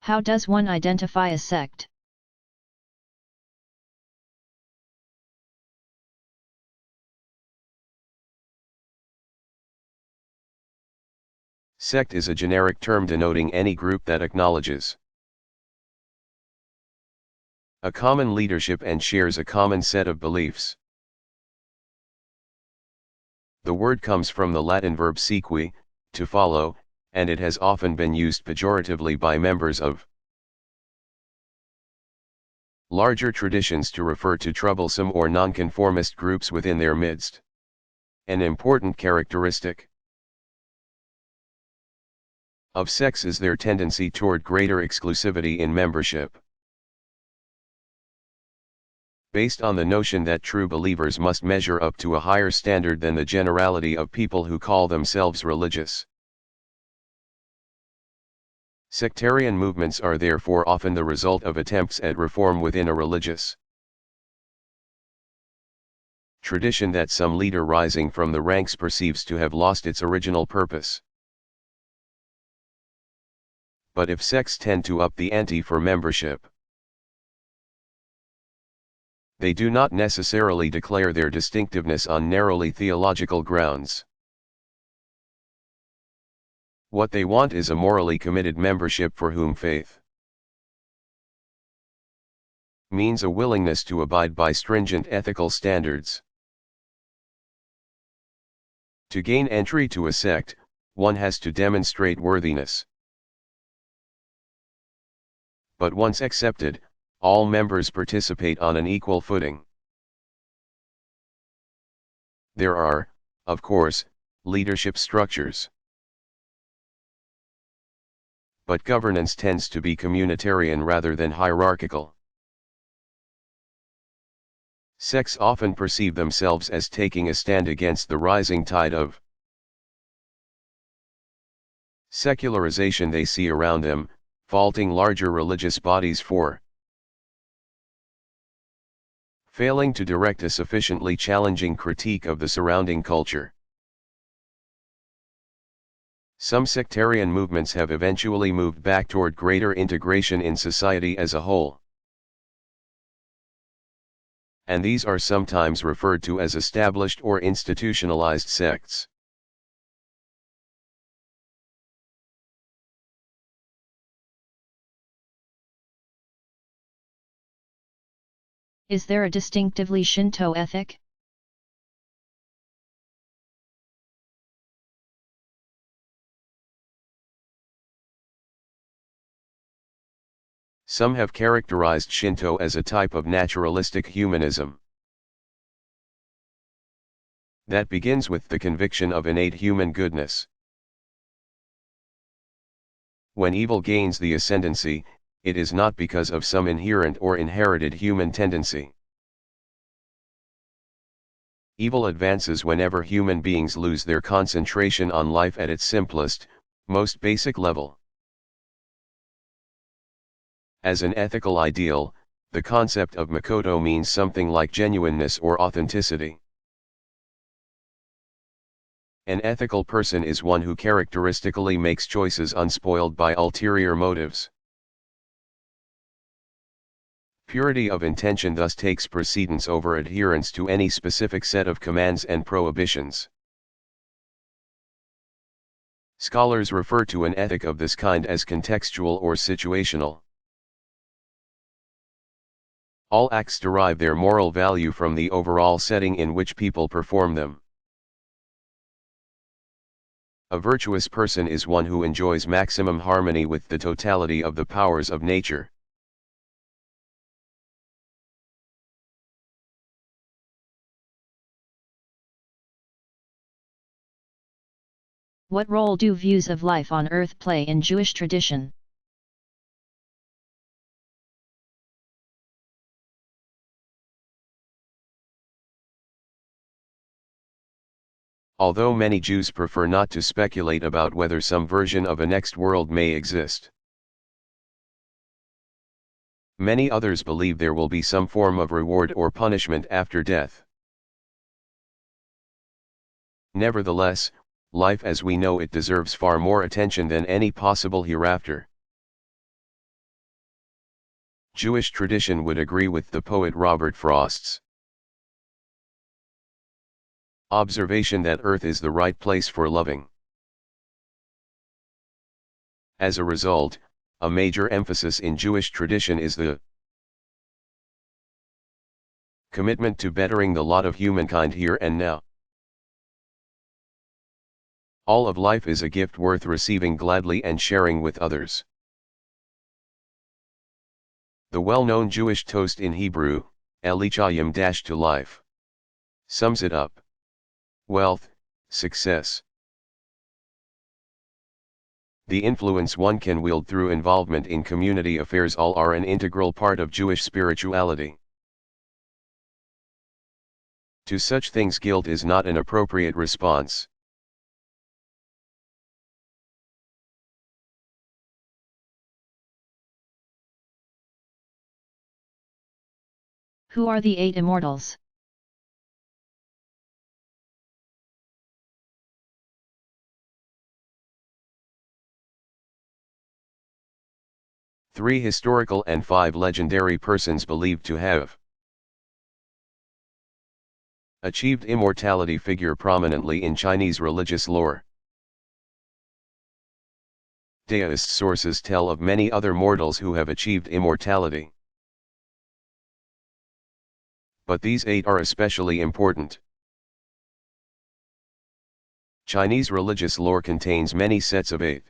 How does one identify a sect? Sect is a generic term denoting any group that acknowledges a common leadership and shares a common set of beliefs. The word comes from the Latin verb sequi, to follow, and it has often been used pejoratively by members of larger traditions to refer to troublesome or nonconformist groups within their midst. An important characteristic of sects is their tendency toward greater exclusivity in membership. Based on the notion that true believers must measure up to a higher standard than the generality of people who call themselves religious. Sectarian movements are therefore often the result of attempts at reform within a religious tradition that some leader rising from the ranks perceives to have lost its original purpose. But if sects tend to up the ante for membership, they do not necessarily declare their distinctiveness on narrowly theological grounds. What they want is a morally committed membership for whom faith means a willingness to abide by stringent ethical standards. To gain entry to a sect, one has to demonstrate worthiness. But once accepted, all members participate on an equal footing. There are, of course, leadership structures. But governance tends to be communitarian rather than hierarchical. Sects often perceive themselves as taking a stand against the rising tide of secularization they see around them, faulting larger religious bodies for failing to direct a sufficiently challenging critique of the surrounding culture. Some sectarian movements have eventually moved back toward greater integration in society as a whole. And these are sometimes referred to as established or institutionalized sects. Is there a distinctively Shinto ethic? Some have characterized Shinto as a type of naturalistic humanism that begins with the conviction of innate human goodness. When evil gains the ascendancy, it is not because of some inherent or inherited human tendency. Evil advances whenever human beings lose their concentration on life at its simplest, most basic level. As an ethical ideal, the concept of Makoto means something like genuineness or authenticity. An ethical person is one who characteristically makes choices unspoiled by ulterior motives. Purity of intention thus takes precedence over adherence to any specific set of commands and prohibitions. Scholars refer to an ethic of this kind as contextual or situational. All acts derive their moral value from the overall setting in which people perform them. A virtuous person is one who enjoys maximum harmony with the totality of the powers of nature. What role do views of life on earth play in Jewish tradition? Although many Jews prefer not to speculate about whether some version of a next world may exist, many others believe there will be some form of reward or punishment after death. Nevertheless, life as we know it deserves far more attention than any possible hereafter. Jewish tradition would agree with the poet Robert Frost's observation that Earth is the right place for loving. As a result, a major emphasis in Jewish tradition is the commitment to bettering the lot of humankind here and now. All of life is a gift worth receiving gladly and sharing with others. The well-known Jewish toast in Hebrew, Elichayim to life, sums it up. Wealth, success. The influence one can wield through involvement in community affairs all are an integral part of Jewish spirituality. To such things guilt is not an appropriate response. Who are the 8 immortals? Three historical and 5 legendary persons believed to have achieved immortality figure prominently in Chinese religious lore. Daoist sources tell of many other mortals who have achieved immortality. But these 8 are especially important. Chinese religious lore contains many sets of 8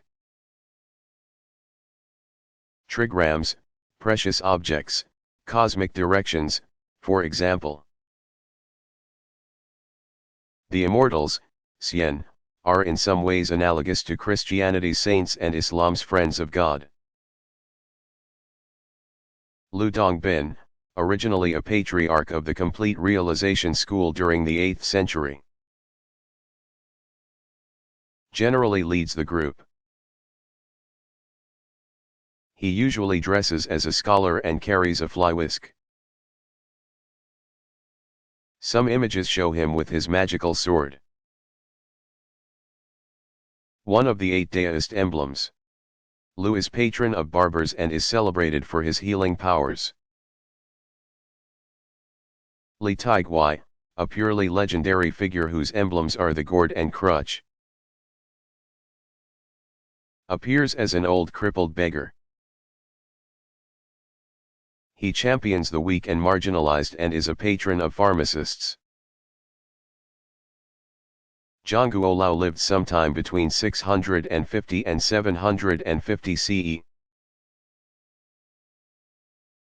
trigrams, precious objects, cosmic directions, for example. The immortals, Xian, are in some ways analogous to Christianity's saints and Islam's friends of God. Lu Dongbin, originally a patriarch of the Complete Realization School during the 8th century, generally leads the group. He usually dresses as a scholar and carries a fly whisk. Some images show him with his magical sword. One of the 8 Daoist emblems. Lu is patron of barbers and is celebrated for his healing powers. Li Taiguai, a purely legendary figure whose emblems are the gourd and crutch, appears as an old crippled beggar. He champions the weak and marginalized and is a patron of pharmacists. Zhang Guolao lived sometime between 650 and 750 CE.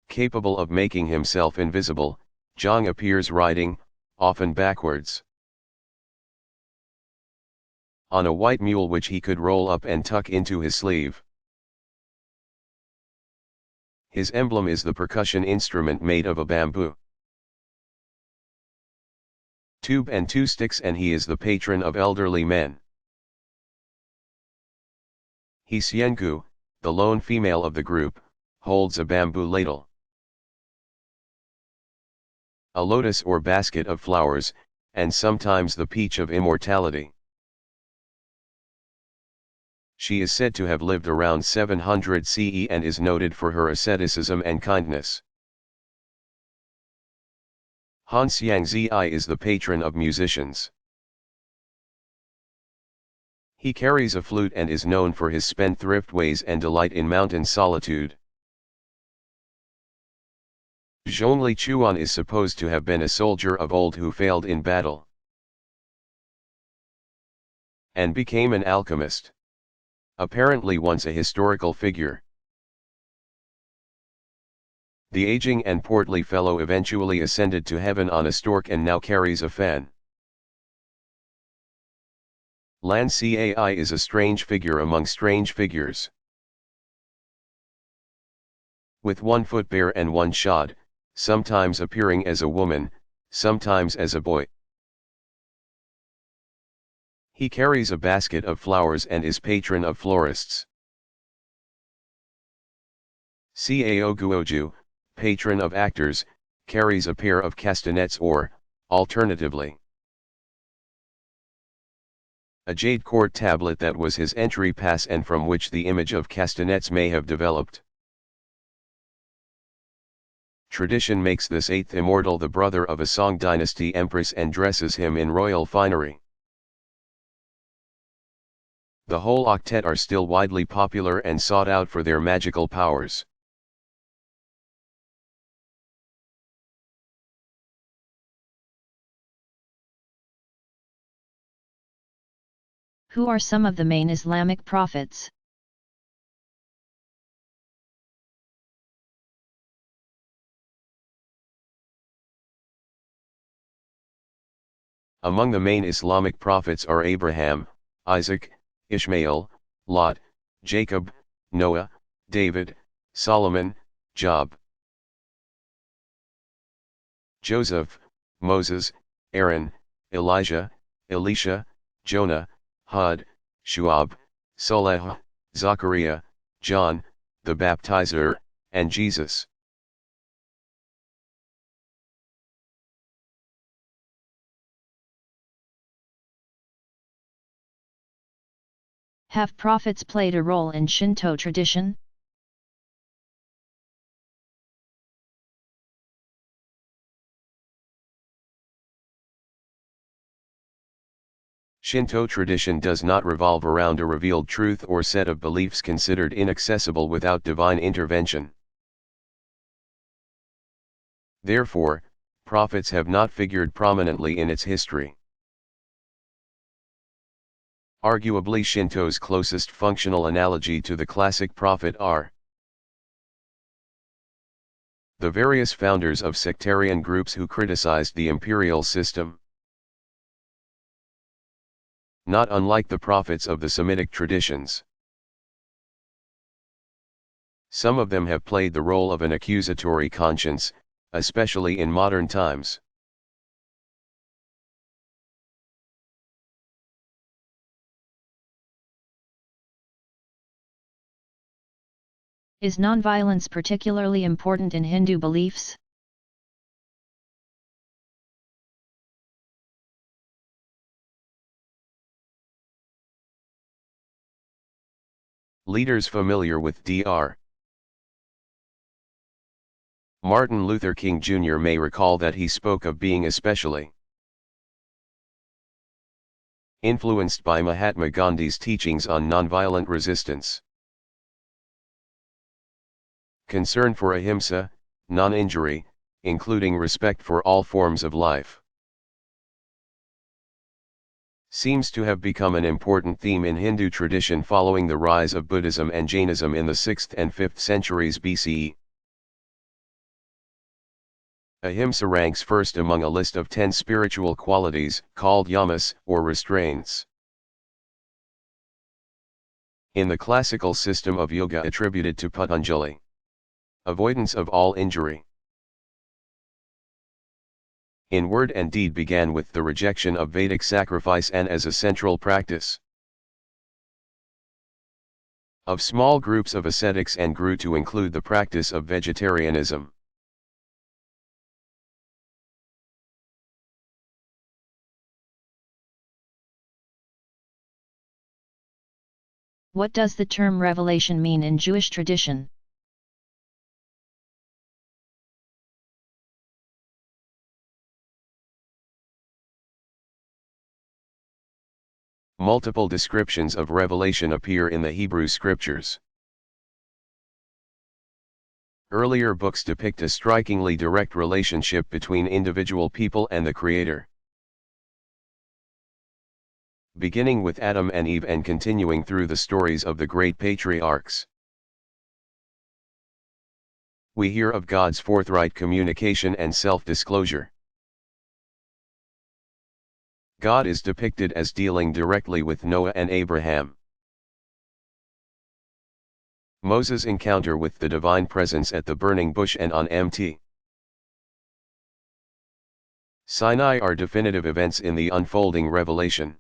Capable of making himself invisible, Zhang appears riding, often backwards, on a white mule which he could roll up and tuck into his sleeve. His emblem is the percussion instrument made of a bamboo tube and 2 sticks, and he is the patron of elderly men. He Xiangu, the lone female of the group, holds a bamboo ladle, a lotus or basket of flowers, and sometimes the peach of immortality. She is said to have lived around 700 CE and is noted for her asceticism and kindness. Han Xiangzi is the patron of musicians. He carries a flute and is known for his spendthrift ways and delight in mountain solitude. Zhongli Chuan is supposed to have been a soldier of old who failed in battle and became an alchemist. Apparently once a historical figure. The aging and portly fellow eventually ascended to heaven on a stork and now carries a fan. Lan Cai is a strange figure among strange figures. With 1 foot bare and 1 shod, sometimes appearing as a woman, sometimes as a boy. He carries a basket of flowers and is patron of florists. Cao Guoju, patron of actors, carries a pair of castanets or, alternatively, a jade court tablet that was his entry pass and from which the image of castanets may have developed. Tradition makes this eighth immortal the brother of a Song dynasty empress and dresses him in royal finery. The whole octet are still widely popular and sought out for their magical powers. Who are some of the main Islamic prophets? Among the main Islamic prophets are Abraham, Isaac, Ishmael, Lot, Jacob, Noah, David, Solomon, Job, Joseph, Moses, Aaron, Elijah, Elisha, Jonah, Hud, Shu'ab, Saleh, Zachariah, John, the Baptizer, and Jesus. Have prophets played a role in Shinto tradition? Shinto tradition does not revolve around a revealed truth or set of beliefs considered inaccessible without divine intervention. Therefore, prophets have not figured prominently in its history. Arguably Shinto's closest functional analogy to the classic prophet are the various founders of sectarian groups who criticized the imperial system. Not unlike the prophets of the Semitic traditions. Some of them have played the role of an accusatory conscience, especially in modern times. Is nonviolence particularly important in Hindu beliefs? Leaders familiar with Dr. Martin Luther King Jr. may recall that he spoke of being especially influenced by Mahatma Gandhi's teachings on nonviolent resistance. Concern for ahimsa, non-injury, including respect for all forms of life, seems to have become an important theme in Hindu tradition following the rise of Buddhism and Jainism in the 6th and 5th centuries BCE. Ahimsa ranks first among a list of 10 spiritual qualities, called yamas, or restraints. In the classical system of yoga attributed to Patanjali, avoidance of all injury, in word and deed, began with the rejection of Vedic sacrifice and as a central practice of small groups of ascetics and grew to include the practice of vegetarianism. What does the term revelation mean in Jewish tradition? Multiple descriptions of revelation appear in the Hebrew scriptures. Earlier books depict a strikingly direct relationship between individual people and the Creator. Beginning with Adam and Eve and continuing through the stories of the great patriarchs, we hear of God's forthright communication and self-disclosure. God is depicted as dealing directly with Noah and Abraham. Moses' encounter with the divine presence at the burning bush and on Mt. Sinai are definitive events in the unfolding revelation.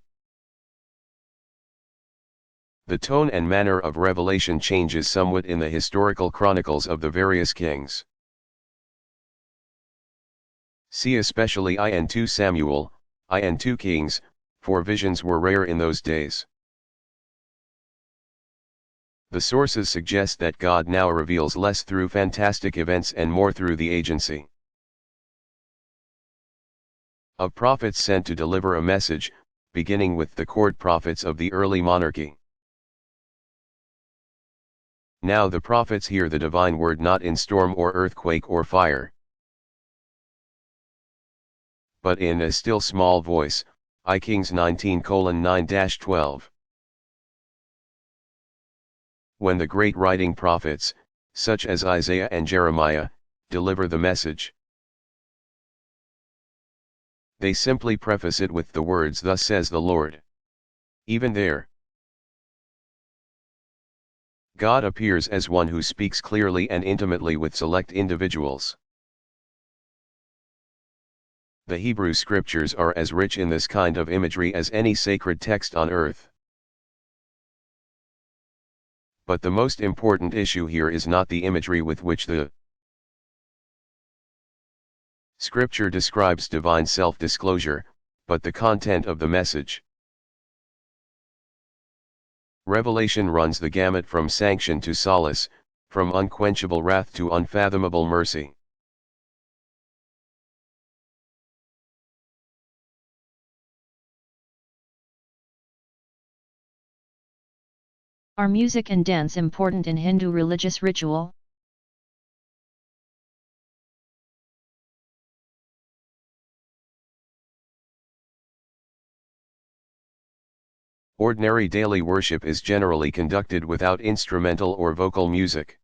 The tone and manner of revelation changes somewhat in the historical chronicles of the various kings. See especially I and 2 Samuel, I and 2 Kings, for visions were rare in those days. The sources suggest that God now reveals less through fantastic events and more through the agency of prophets sent to deliver a message, beginning with the court prophets of the early monarchy. Now the prophets hear the divine word not in storm or earthquake or fire, but in a still small voice, I Kings 19:9-12. When the great writing prophets, such as Isaiah and Jeremiah, deliver the message, they simply preface it with the words "Thus says the Lord." Even there, God appears as one who speaks clearly and intimately with select individuals. The Hebrew scriptures are as rich in this kind of imagery as any sacred text on earth. But the most important issue here is not the imagery with which the Scripture describes divine self-disclosure, but the content of the message. Revelation runs the gamut from sanction to solace, from unquenchable wrath to unfathomable mercy. Are music and dance important in Hindu religious ritual? Ordinary daily worship is generally conducted without instrumental or vocal music.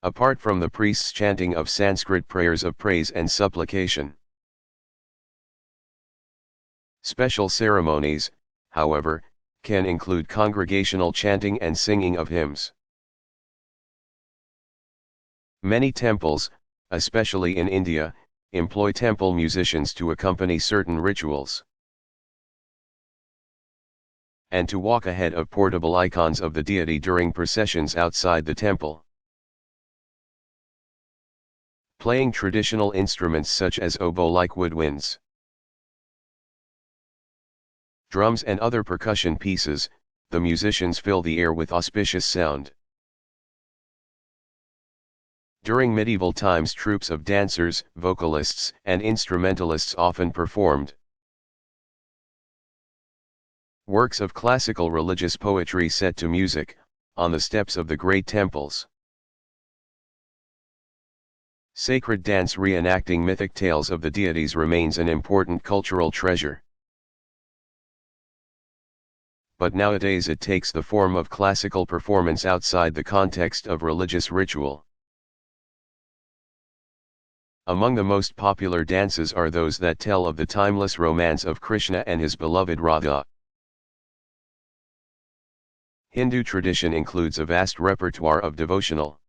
Apart from the priest's chanting of Sanskrit prayers of praise and supplication. Special ceremonies, however, can include congregational chanting and singing of hymns. Many temples, especially in India, employ temple musicians to accompany certain rituals, and to walk ahead of portable icons of the deity during processions outside the temple. Playing traditional instruments such as oboe-like woodwinds, drums and other percussion pieces, the musicians fill the air with auspicious sound. During medieval times, troops of dancers, vocalists, and instrumentalists often performed works of classical religious poetry set to music, on the steps of the great temples. Sacred dance reenacting mythic tales of the deities remains an important cultural treasure. But nowadays it takes the form of classical performance outside the context of religious ritual. Among the most popular dances are those that tell of the timeless romance of Krishna and his beloved Radha. Hindu tradition includes a vast repertoire of devotional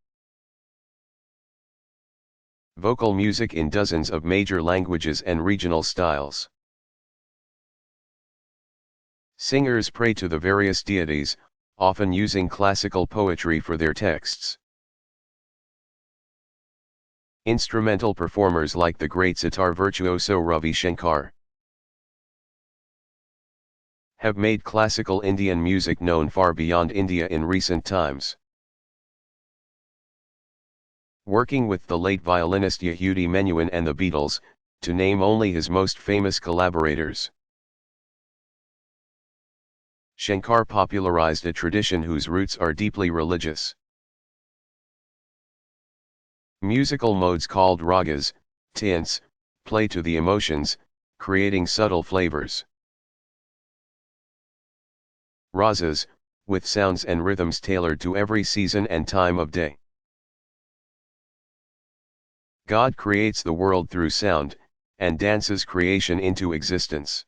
vocal music in dozens of major languages and regional styles. Singers pray to the various deities, often using classical poetry for their texts. Instrumental performers like the great sitar virtuoso Ravi Shankar have made classical Indian music known far beyond India in recent times. Working with the late violinist Yehudi Menuhin and the Beatles, to name only his most famous collaborators. Shankar popularized a tradition whose roots are deeply religious. Musical modes called ragas, tints, play to the emotions, creating subtle flavors. Rasas, with sounds and rhythms tailored to every season and time of day. God creates the world through sound, and dances creation into existence.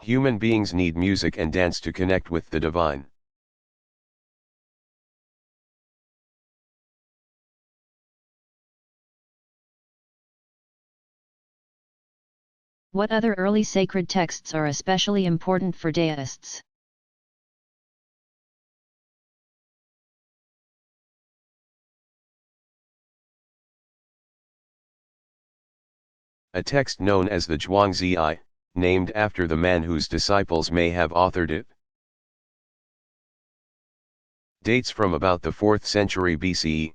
Human beings need music and dance to connect with the divine. What other early sacred texts are especially important for deists? A text known as the Zhuangzi, named after the man whose disciples may have authored it. Dates from about the 4th century BCE.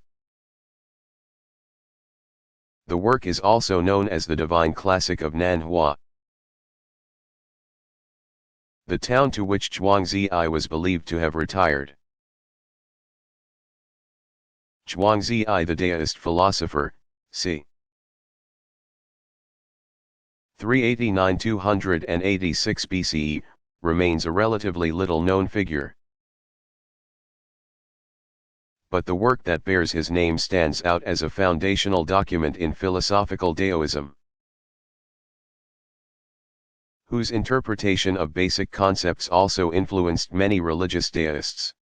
The work is also known as the Divine Classic of Nanhua. The town to which Zhuangzi was believed to have retired. Zhuangzi, the Daoist philosopher, c. 389–286 BCE, remains a relatively little-known figure. But the work that bears his name stands out as a foundational document in philosophical Daoism, whose interpretation of basic concepts also influenced many religious Daoists.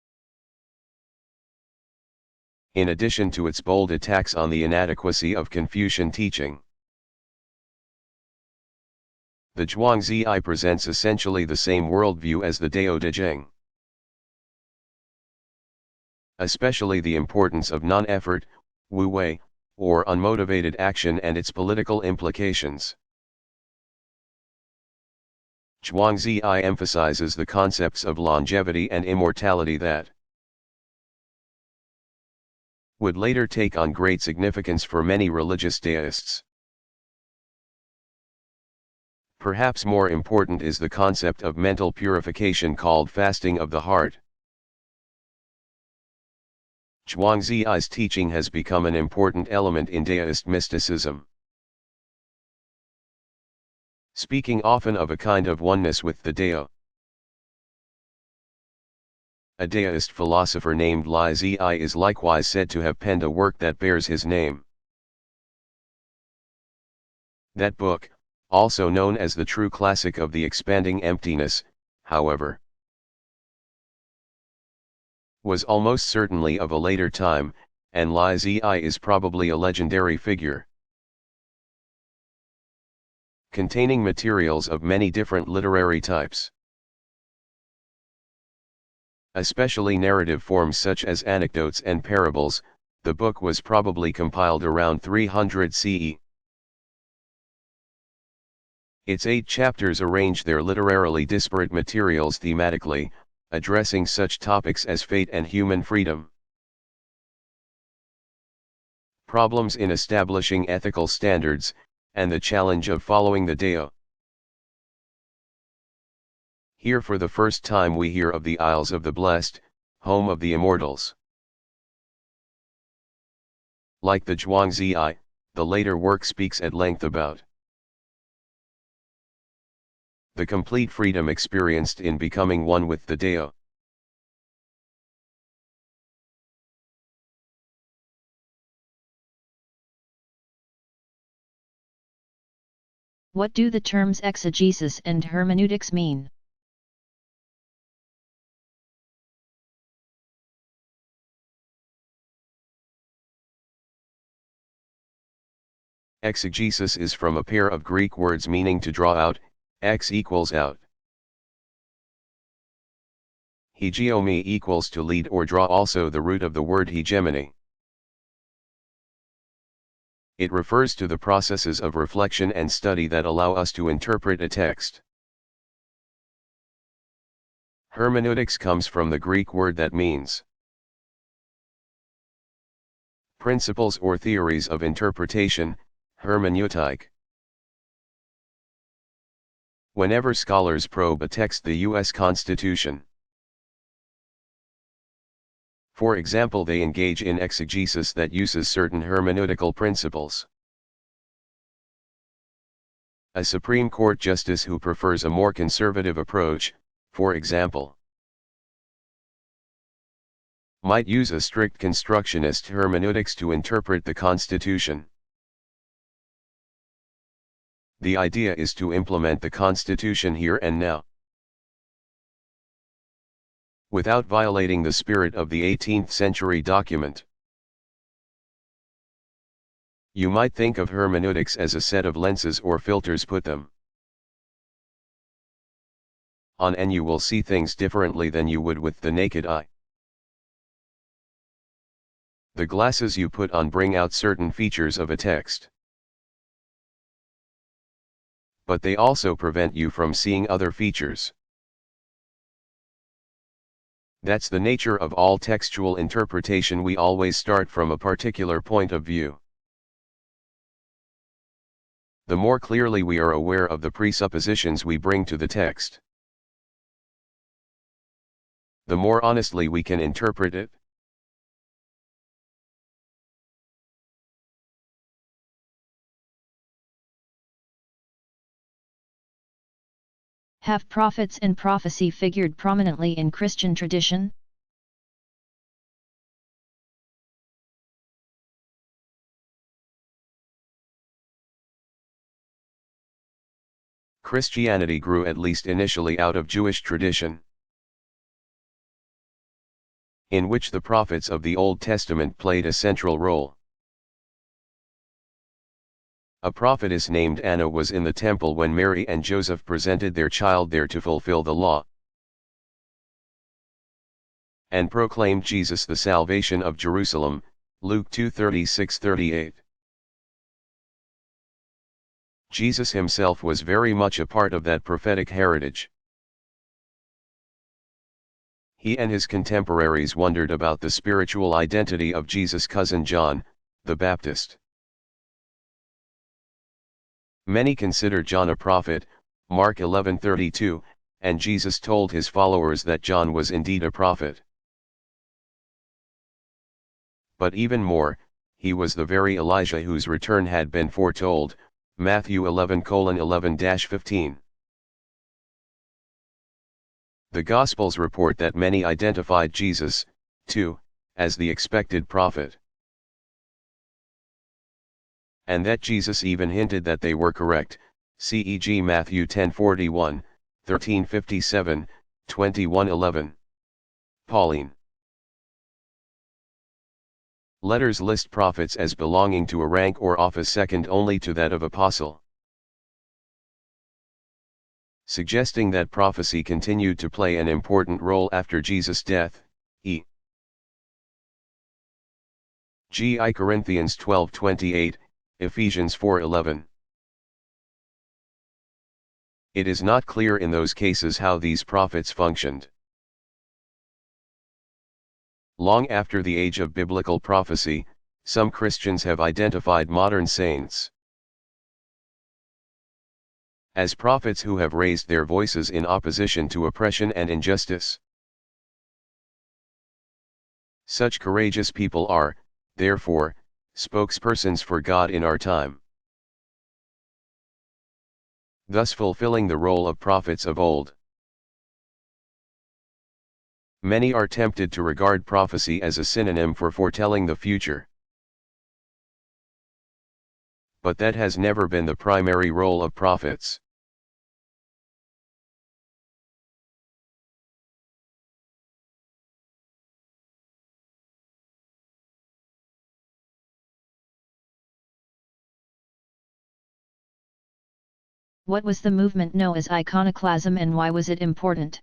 In addition to its bold attacks on the inadequacy of Confucian teaching, the Zhuangzi presents essentially the same worldview as the Dao De Jing. Especially the importance of non-effort, wu wei, or unmotivated action and its political implications. Zhuangzi emphasizes the concepts of longevity and immortality that would later take on great significance for many religious Daoists. Perhaps more important is the concept of mental purification called fasting of the heart. Zhuangzi's teaching has become an important element in Daoist mysticism, speaking often of a kind of oneness with the Dao. A Daoist philosopher named Li Zi is likewise said to have penned a work that bears his name. That book, also known as the true classic of the expanding emptiness, however, was almost certainly of a later time, and Li Zi is probably a legendary figure, containing materials of many different literary types, especially narrative forms such as anecdotes and parables. The book was probably compiled around 300 CE. Its 8 chapters arrange their literarily disparate materials thematically, addressing such topics as fate and human freedom, problems in establishing ethical standards, and the challenge of following the Dao. Here for the first time we hear of the Isles of the Blessed, home of the immortals. Like the Zhuangzi, the later work speaks at length about the complete freedom experienced in becoming one with the Dao. What do the terms exegesis and hermeneutics mean? Exegesis is from a pair of Greek words meaning to draw out, ex equals out. Hegeomy equals to lead or draw, also the root of the word hegemony. It refers to the processes of reflection and study that allow us to interpret a text. Hermeneutics comes from the Greek word that means principles or theories of interpretation, hermeneutic. Whenever scholars probe a text, the U.S. Constitution, for example, they engage in exegesis that uses certain hermeneutical principles. A Supreme Court justice who prefers a more conservative approach, for example, might use a strict constructionist hermeneutics to interpret the Constitution. The idea is to implement the Constitution here and now, without violating the spirit of the 18th century document. You might think of hermeneutics as a set of lenses or filters. Put them on and you will see things differently than you would with the naked eye. The glasses you put on bring out certain features of a text, but they also prevent you from seeing other features. That's the nature of all textual interpretation. We always start from a particular point of view. The more clearly we are aware of the presuppositions we bring to the text, the more honestly we can interpret it. Have prophets and prophecy figured prominently in Christian tradition? Christianity grew, at least initially, out of Jewish tradition, in which the prophets of the Old Testament played a central role. A prophetess named Anna was in the temple when Mary and Joseph presented their child there to fulfill the law, and proclaimed Jesus the salvation of Jerusalem, Luke 2:36-38. Jesus himself was very much a part of that prophetic heritage. He and his contemporaries wondered about the spiritual identity of Jesus' cousin John, the Baptist. Many consider John a prophet, Mark 11:32, and Jesus told his followers that John was indeed a prophet. But even more, he was the very Elijah whose return had been foretold, Matthew 11:11-15. The Gospels report that many identified Jesus, too, as the expected prophet, and that Jesus even hinted that they were correct, c.e.g. Matthew 10:41, 13:57, 21:11. Pauline letters list prophets as belonging to a rank or office second only to that of apostle, suggesting that prophecy continued to play an important role after Jesus' death, e.g. Corinthians 12:28, Ephesians 4:11. It is not clear in those cases how these prophets functioned. Long after the age of biblical prophecy, some Christians have identified modern saints as prophets who have raised their voices in opposition to oppression and injustice. Such courageous people are, therefore, spokespersons for God in our time, thus fulfilling the role of prophets of old. Many are tempted to regard prophecy as a synonym for foretelling the future, but that has never been the primary role of prophets. What was the movement known as iconoclasm and why was it important?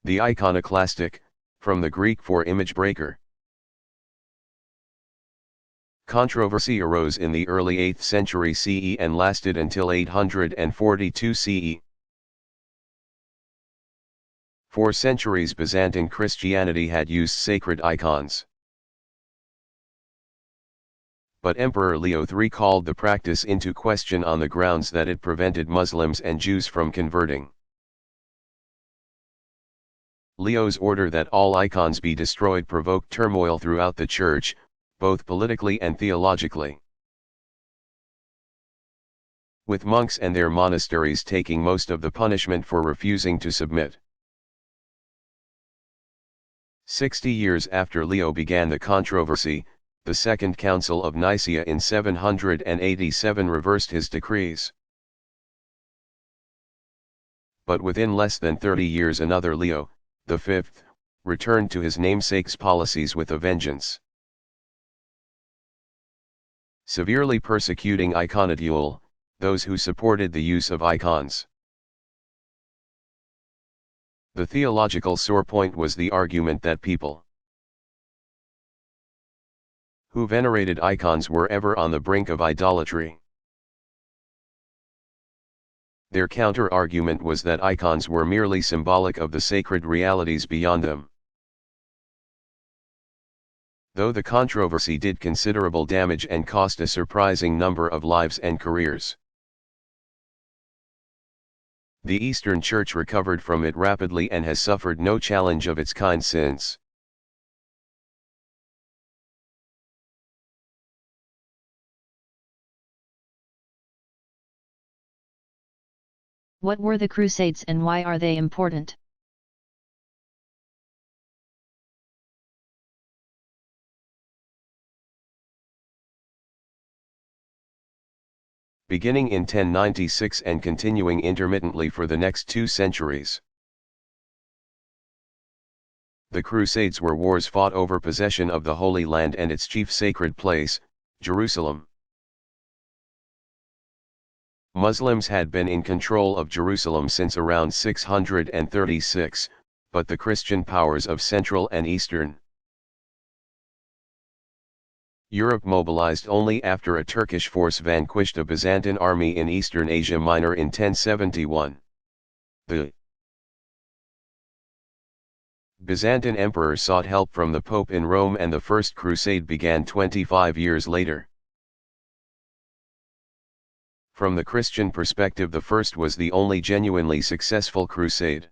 The iconoclastic, from the Greek for image breaker, controversy arose in the early 8th century CE and lasted until 842 CE. For centuries Byzantine Christianity had used sacred icons, but Emperor Leo III called the practice into question on the grounds that it prevented Muslims and Jews from converting. Leo's order that all icons be destroyed provoked turmoil throughout the Church, both politically and theologically, with monks and their monasteries taking most of the punishment for refusing to submit. 60 years after Leo began the controversy, the Second Council of Nicaea in 787 reversed his decrees. But within less than 30 years another Leo, the Fifth, returned to his namesake's policies with a vengeance, severely persecuting iconodule, those who supported the use of icons. The theological sore point was the argument that people who venerated icons were ever on the brink of idolatry. Their counter-argument was that icons were merely symbolic of the sacred realities beyond them. Though the controversy did considerable damage and cost a surprising number of lives and careers, the Eastern Church recovered from it rapidly and has suffered no challenge of its kind since. What were the Crusades and why are they important? Beginning in 1096 and continuing intermittently for the next 2 centuries. The Crusades were wars fought over possession of the Holy Land and its chief sacred place, Jerusalem. Muslims had been in control of Jerusalem since around 636, but the Christian powers of Central and Eastern Europe mobilized only after a Turkish force vanquished a Byzantine army in Eastern Asia Minor in 1071. The Byzantine emperor sought help from the Pope in Rome and the First Crusade began 25 years later. From the Christian perspective, the first was the only genuinely successful crusade,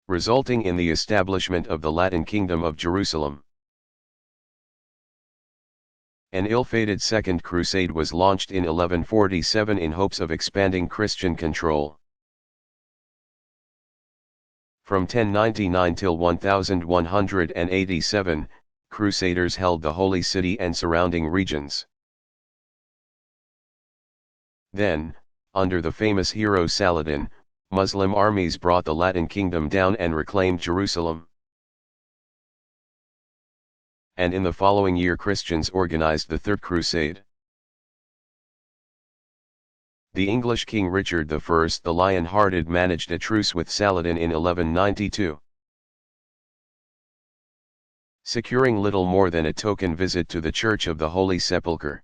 resulting in the establishment of the Latin Kingdom of Jerusalem. An ill-fated Second Crusade was launched in 1147 in hopes of expanding Christian control. From 1099 till 1187, Crusaders held the Holy City and surrounding regions. Then, under the famous hero Saladin, Muslim armies brought the Latin Kingdom down and reclaimed Jerusalem. And in the following year Christians organized the Third Crusade. The English King Richard I the Lion-Hearted managed a truce with Saladin in 1192, securing little more than a token visit to the Church of the Holy Sepulchre.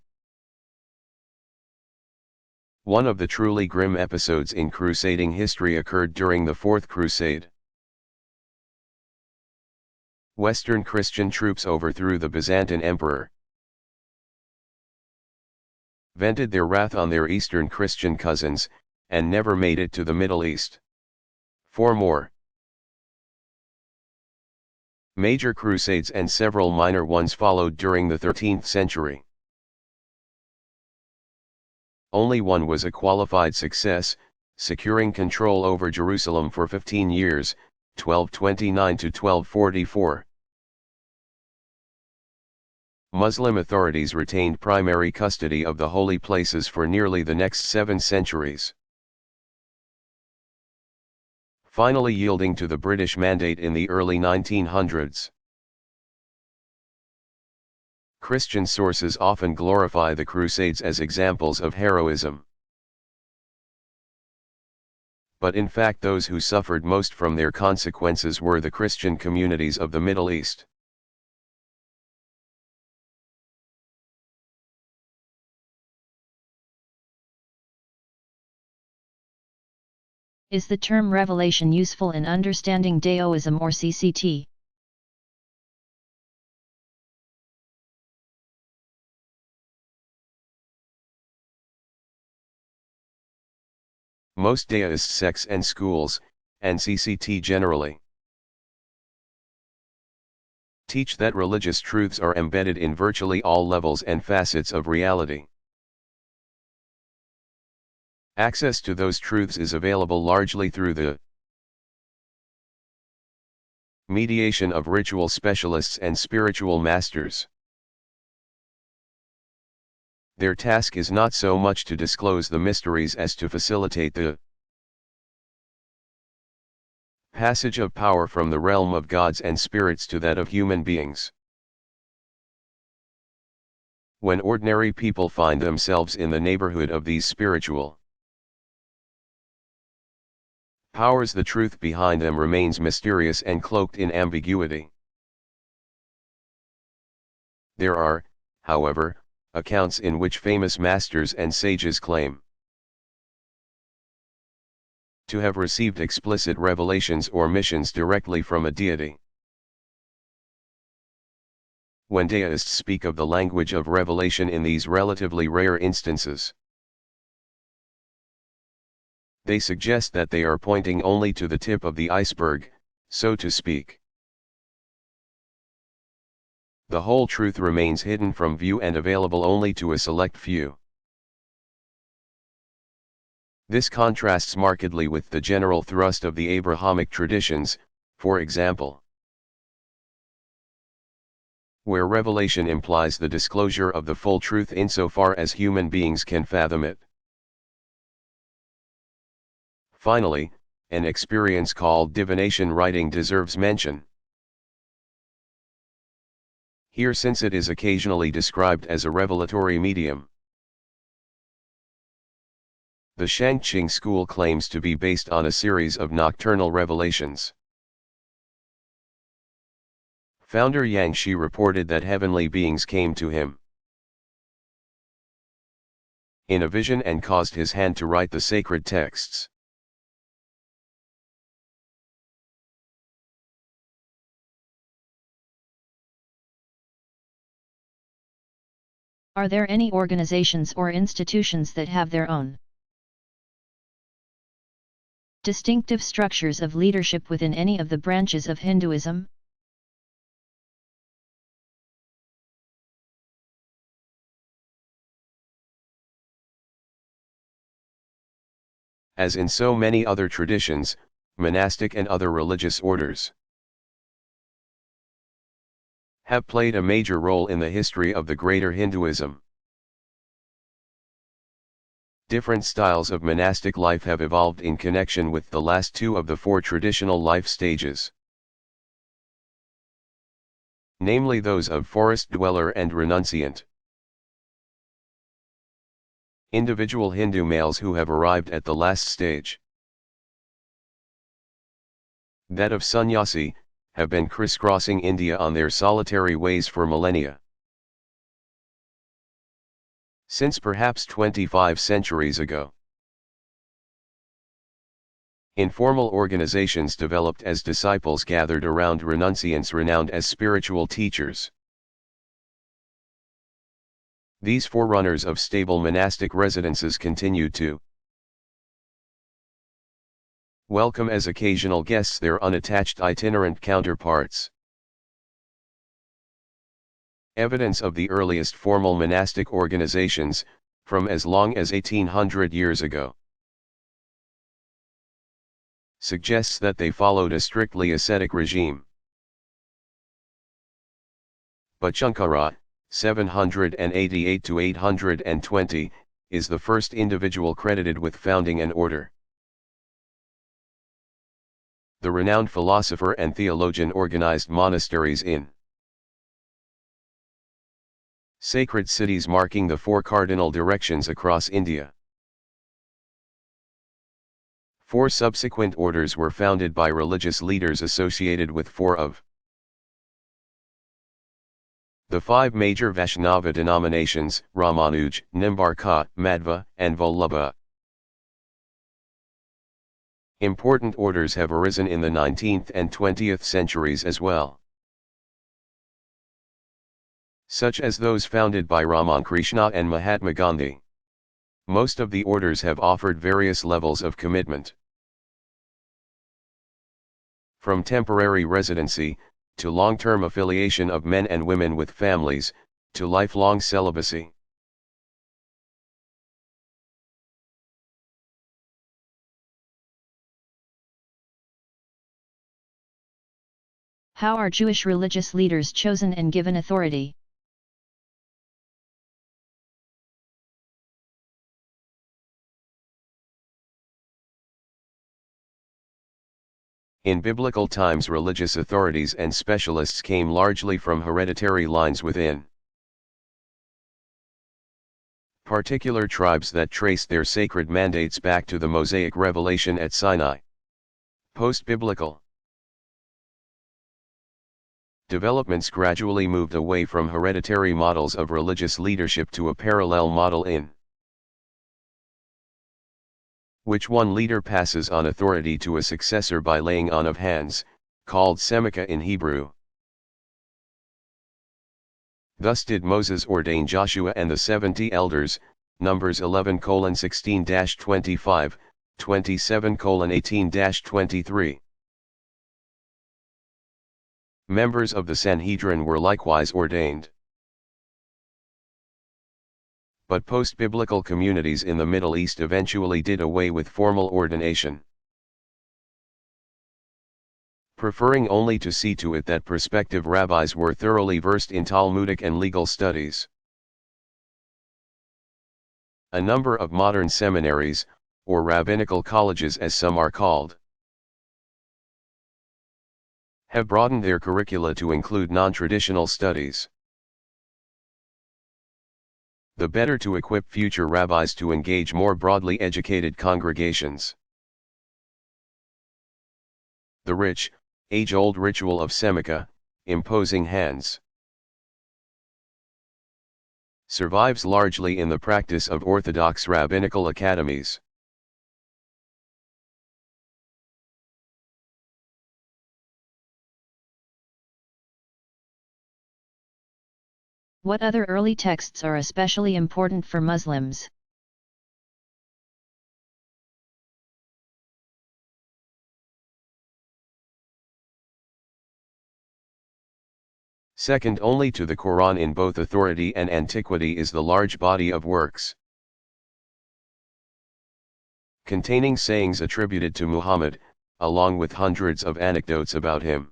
One of the truly grim episodes in crusading history occurred during the Fourth Crusade. Western Christian troops overthrew the Byzantine emperor, vented their wrath on their Eastern Christian cousins, and never made it to the Middle East. 4 more major crusades and several minor ones followed during the 13th century. Only one was a qualified success, securing control over Jerusalem for 15 years, 1229 to 1244. Muslim authorities retained primary custody of the holy places for nearly the next 7 centuries, finally yielding to the British Mandate in the early 1900s. Christian sources often glorify the Crusades as examples of heroism. But in fact those who suffered most from their consequences were the Christian communities of the Middle East. Is the term revelation useful in understanding Daoism or CCT? Most Daoist sects and schools, and CCT generally, teach that religious truths are embedded in virtually all levels and facets of reality. Access to those truths is available largely through the mediation of ritual specialists and spiritual masters. Their task is not so much to disclose the mysteries as to facilitate the passage of power from the realm of gods and spirits to that of human beings. When ordinary people find themselves in the neighborhood of these spiritual powers the truth behind them remains mysterious and cloaked in ambiguity. There are, however, accounts in which famous masters and sages claim to have received explicit revelations or missions directly from a deity. When deists speak of the language of revelation in these relatively rare instances, they suggest that they are pointing only to the tip of the iceberg, so to speak. The whole truth remains hidden from view and available only to a select few. This contrasts markedly with the general thrust of the Abrahamic traditions, for example, where revelation implies the disclosure of the full truth insofar as human beings can fathom it. Finally, an experience called divination writing deserves mention here, since it is occasionally described as a revelatory medium. The Shangqing school claims to be based on a series of nocturnal revelations. Founder Yang Shi reported that heavenly beings came to him in a vision and caused his hand to write the sacred texts. Are there any organizations or institutions that have their own distinctive structures of leadership within any of the branches of Hinduism? As in so many other traditions, monastic and other religious orders have played a major role in the history of the greater Hinduism. Different styles of monastic life have evolved in connection with the last two of the four traditional life stages, namely those of forest dweller and renunciant. Individual Hindu males who have arrived at the last stage, that of sannyasi, have been crisscrossing India on their solitary ways for millennia. Since perhaps 25 centuries ago, informal organizations developed as disciples gathered around renunciants renowned as spiritual teachers. These forerunners of stable monastic residences continued to welcome as occasional guests their unattached itinerant counterparts. Evidence of the earliest formal monastic organizations, from as long as 1800 years ago, suggests that they followed a strictly ascetic regime. Bhattachankara, 788 to 820, is the first individual credited with founding an order. The renowned philosopher and theologian organized monasteries in sacred cities marking the four cardinal directions across India. Four subsequent orders were founded by religious leaders associated with four of the five major Vaishnava denominations: Ramanuj, Nimbarka, Madhva, and Vallabha. Important orders have arisen in the 19th and 20th centuries as well, such as those founded by Ramankrishna and Mahatma Gandhi. Most of the orders have offered various levels of commitment, from temporary residency, to long-term affiliation of men and women with families, to lifelong celibacy. How are Jewish religious leaders chosen and given authority? In biblical times, religious authorities and specialists came largely from hereditary lines within particular tribes that traced their sacred mandates back to the Mosaic revelation at Sinai. Post-biblical developments gradually moved away from hereditary models of religious leadership to a parallel model in which one leader passes on authority to a successor by laying on of hands, called semika in Hebrew. Thus did Moses ordain Joshua and the 70 elders, Numbers 11:16-25, 27:18-23. Members of the Sanhedrin were likewise ordained. But post-biblical communities in the Middle East eventually did away with formal ordination, preferring only to see to it that prospective rabbis were thoroughly versed in Talmudic and legal studies. A number of modern seminaries, or rabbinical colleges as some are called, have broadened their curricula to include non-traditional studies, the better to equip future rabbis to engage more broadly educated congregations. The rich, age-old ritual of semika, imposing hands, survives largely in the practice of Orthodox rabbinical academies. What other early texts are especially important for Muslims? Second only to the Quran in both authority and antiquity is the large body of works containing sayings attributed to Muhammad, along with hundreds of anecdotes about him.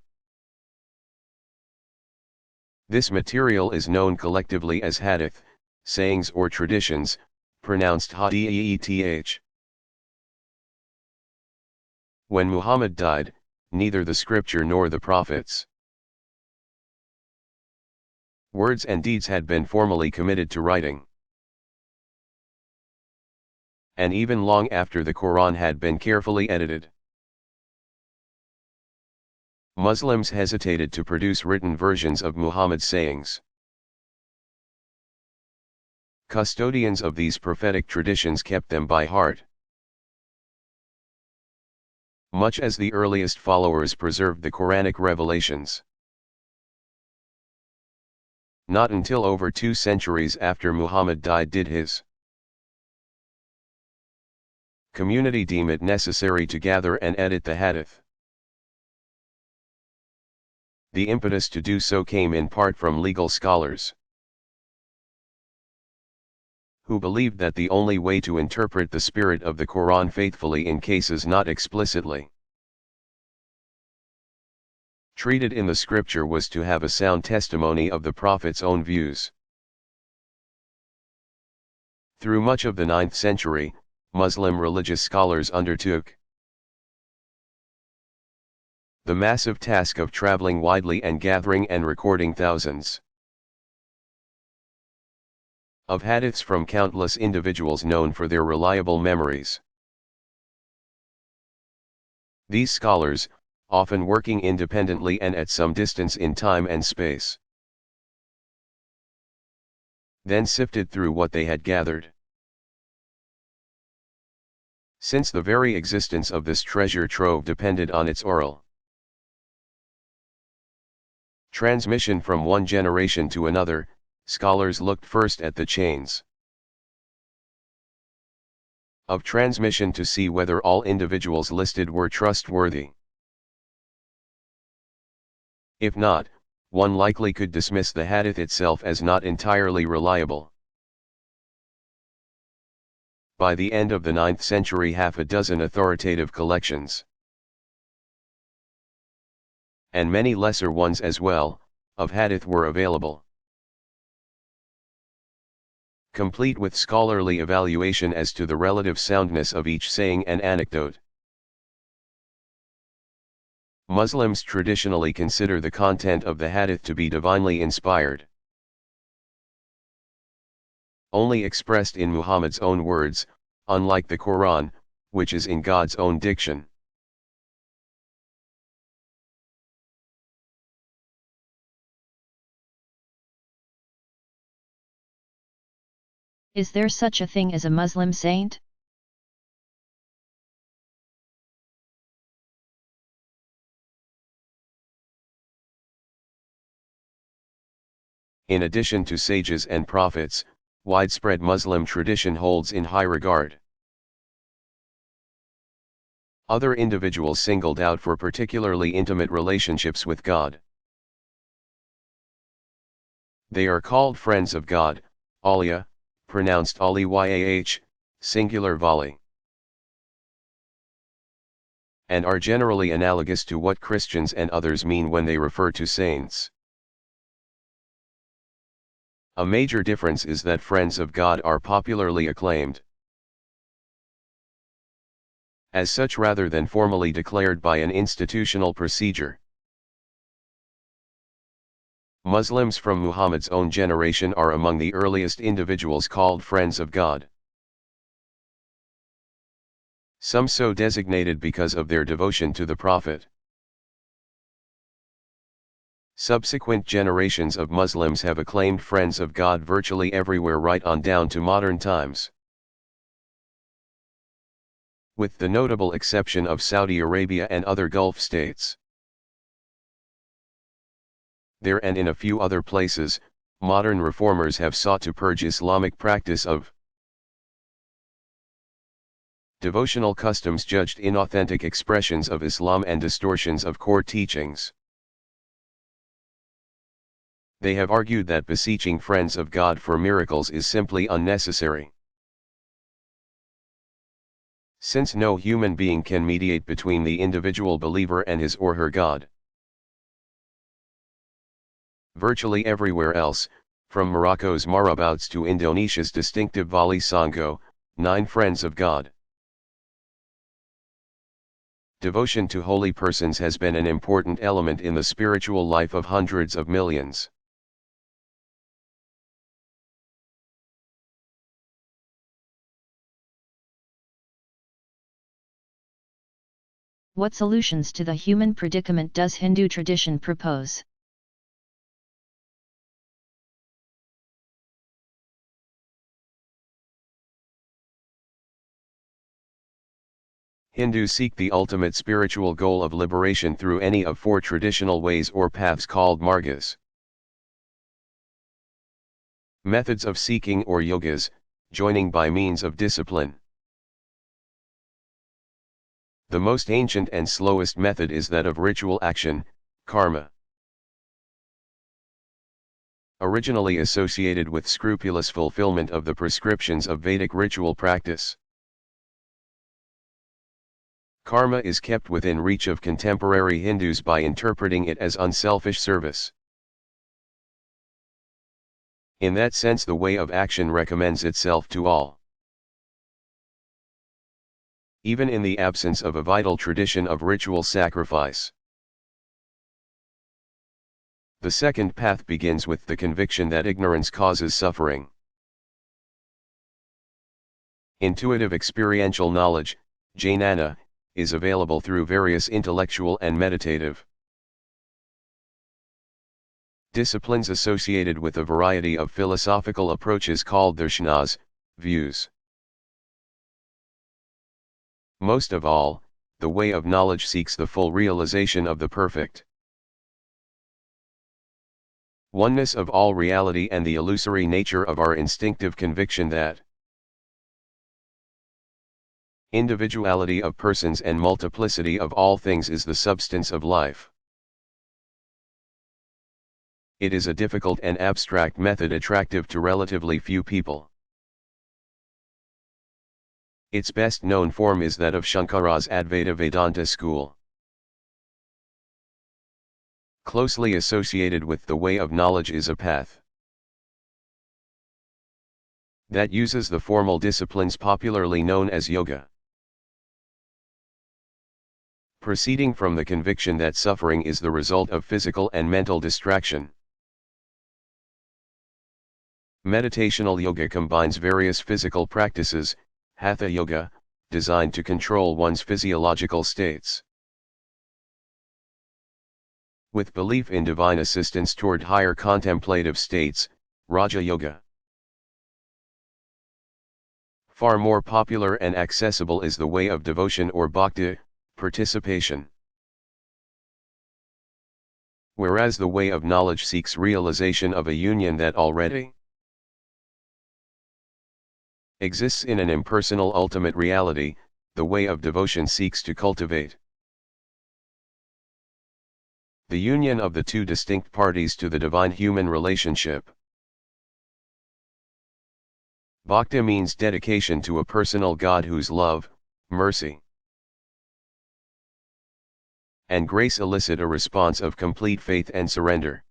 This material is known collectively as hadith, sayings or traditions, pronounced hadith. When Muhammad died, neither the scripture nor the prophets' words and deeds had been formally committed to writing. And even long after the Quran had been carefully edited, Muslims hesitated to produce written versions of Muhammad's sayings. Custodians of these prophetic traditions kept them by heart, much as the earliest followers preserved the Quranic revelations. Not until over 2 centuries after Muhammad died did his community deem it necessary to gather and edit the hadith. The impetus to do so came in part from legal scholars, who believed that the only way to interpret the spirit of the Quran faithfully in cases not explicitly treated in the scripture was to have a sound testimony of the Prophet's own views. Through much of the 9th century, Muslim religious scholars undertook the massive task of traveling widely and gathering and recording thousands of hadiths from countless individuals known for their reliable memories. These scholars, often working independently and at some distance in time and space, then sifted through what they had gathered. Since the very existence of this treasure trove depended on its oral transmission from one generation to another, scholars looked first at the chains of transmission to see whether all individuals listed were trustworthy. If not, one likely could dismiss the hadith itself as not entirely reliable. By the end of the 9th century, half a dozen authoritative collections, and many lesser ones as well, of hadith were available, complete with scholarly evaluation as to the relative soundness of each saying and anecdote. Muslims traditionally consider the content of the hadith to be divinely inspired, only expressed in Muhammad's own words, unlike the Quran, which is in God's own diction. Is there such a thing as a Muslim saint? In addition to sages and prophets, widespread Muslim tradition holds in high regard other individuals singled out for particularly intimate relationships with God. They are called friends of God, Awliya, pronounced Aliyah, singular Wali, and are generally analogous to what Christians and others mean when they refer to saints. A major difference is that friends of God are popularly acclaimed as such rather than formally declared by an institutional procedure. Muslims from Muhammad's own generation are among the earliest individuals called friends of God. Some so designated because of their devotion to the Prophet. Subsequent generations of Muslims have acclaimed friends of God virtually everywhere right on down to modern times. With the notable exception of Saudi Arabia and other Gulf states. There and in a few other places, modern reformers have sought to purge Islamic practice of devotional customs judged inauthentic expressions of Islam and distortions of core teachings. They have argued that beseeching friends of God for miracles is simply unnecessary, since no human being can mediate between the individual believer and his or her God. Virtually everywhere else, from Morocco's Marabouts to Indonesia's distinctive Wali Songo, 9 friends of God. Devotion to holy persons has been an important element in the spiritual life of hundreds of millions. What solutions to the human predicament does Hindu tradition propose? Hindus seek the ultimate spiritual goal of liberation through any of 4 traditional ways or paths called margas. Methods of seeking or yogas, joining by means of discipline. The most ancient and slowest method is that of ritual action, karma. Originally associated with scrupulous fulfillment of the prescriptions of Vedic ritual practice. Karma is kept within reach of contemporary Hindus by interpreting it as unselfish service. In that sense, the way of action recommends itself to all. Even in the absence of a vital tradition of ritual sacrifice. The second path begins with the conviction that ignorance causes suffering. Intuitive experiential knowledge, jnana, is available through various intellectual and meditative disciplines associated with a variety of philosophical approaches called darshanas, views. Most of all, the way of knowledge seeks the full realization of the perfect oneness of all reality and the illusory nature of our instinctive conviction that individuality of persons and multiplicity of all things is the substance of life. It is a difficult and abstract method attractive to relatively few people. Its best known form is that of Shankara's Advaita Vedanta school. Closely associated with the way of knowledge is a path that uses the formal disciplines popularly known as yoga. Proceeding from the conviction that suffering is the result of physical and mental distraction. Meditational yoga combines various physical practices, hatha yoga, designed to control one's physiological states, with belief in divine assistance toward higher contemplative states, Raja Yoga. Far more popular and accessible is the way of devotion or bhakti, participation. Whereas the way of knowledge seeks realization of a union that already exists in an impersonal ultimate reality, the way of devotion seeks to cultivate the union of the two distinct parties to the divine human relationship. Bhakti means dedication to a personal God whose love, mercy, and grace elicit a response of complete faith and surrender.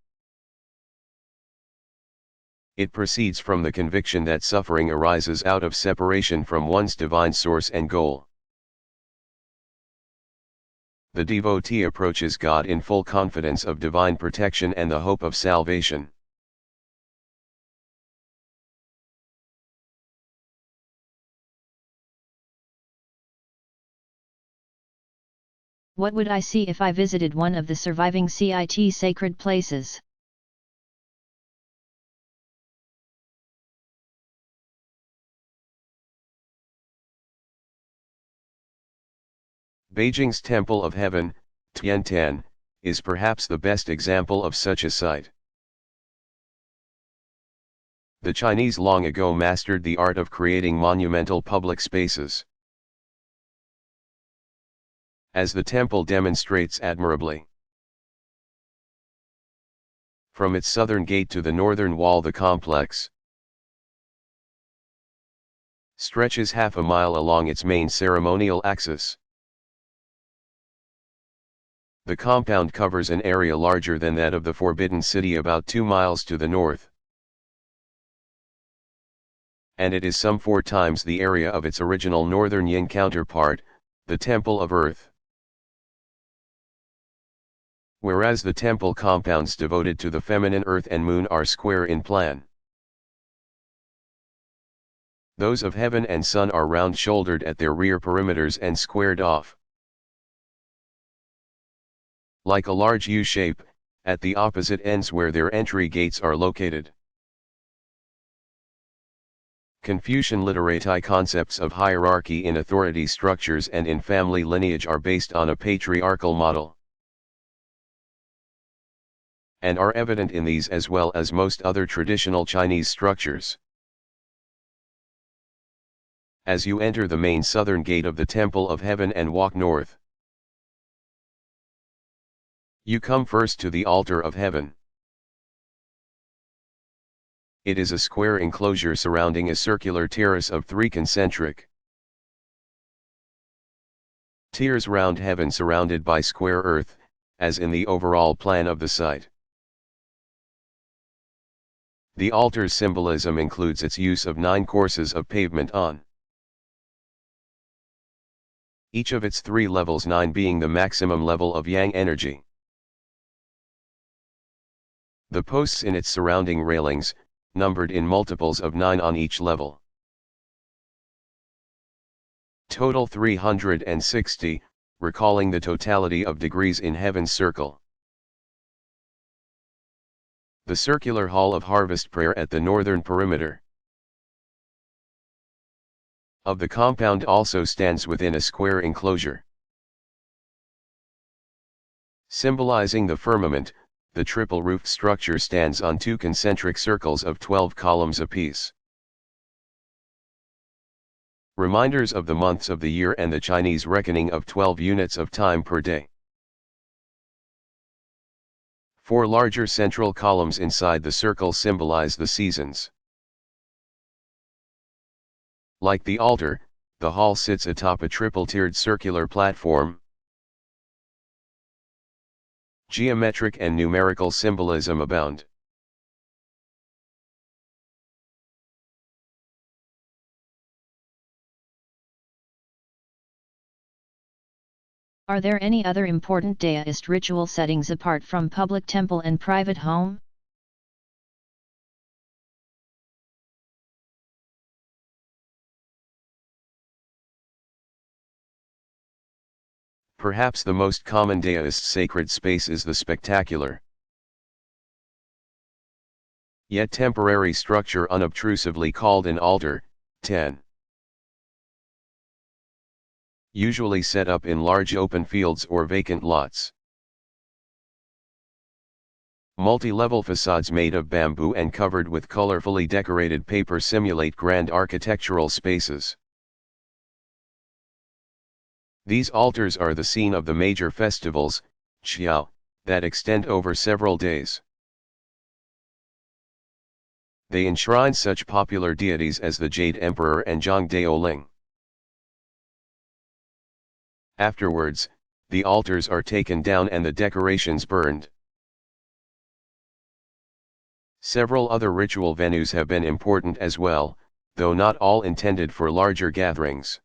It proceeds from the conviction that suffering arises out of separation from one's divine source and goal. The devotee approaches God in full confidence of divine protection and the hope of salvation. What would I see if I visited one of the surviving CIT sacred places? Beijing's Temple of Heaven, Tiantan, is perhaps the best example of such a site. The Chinese long ago mastered the art of creating monumental public spaces, as the temple demonstrates admirably. From its southern gate to the northern wall, the complex stretches half a mile along its main ceremonial axis. The compound covers an area larger than that of the Forbidden City about 2 miles to the north, and it is some 4 times the area of its original northern yin counterpart, the Temple of Earth. Whereas the temple compounds devoted to the feminine earth and moon are square in plan, those of heaven and sun are round-shouldered at their rear perimeters and squared off, like a large U shape, at the opposite ends where their entry gates are located. Confucian literati concepts of hierarchy in authority structures and in family lineage are based on a patriarchal model, and are evident in these as well as most other traditional Chinese structures. As you enter the main southern gate of the Temple of Heaven and walk north, you come first to the altar of heaven. It is a square enclosure surrounding a circular terrace of 3 concentric tiers round heaven surrounded by square earth, as in the overall plan of the site. The altar's symbolism includes its use of 9 courses of pavement on each of its 3 levels, 9 being the maximum level of yang energy. The posts in its surrounding railings, numbered in multiples of 9 on each level. Total 360, recalling the totality of degrees in heaven's circle. The circular hall of harvest prayer at the northern perimeter of the compound also stands within a square enclosure. Symbolizing the firmament, the triple-roofed structure stands on 2 concentric circles of 12 columns apiece. Reminders of the months of the year and the Chinese reckoning of 12 units of time per day. 4 larger central columns inside the circle symbolize the seasons. Like the altar, the hall sits atop a triple-tiered circular platform. Geometric and numerical symbolism abound. Are there any other important Daoist ritual settings apart from public temple and private home? Perhaps the most common Daoist sacred space is the spectacular, yet temporary structure unobtrusively called an altar, 10. usually set up in large open fields or vacant lots. Multi-level facades made of bamboo and covered with colorfully decorated paper simulate grand architectural spaces. These altars are the scene of the major festivals, qiao, that extend over several days. They enshrine such popular deities as the Jade Emperor and Zhang Ling. Afterwards, the altars are taken down and the decorations burned. Several other ritual venues have been important as well, though not all intended for larger gatherings.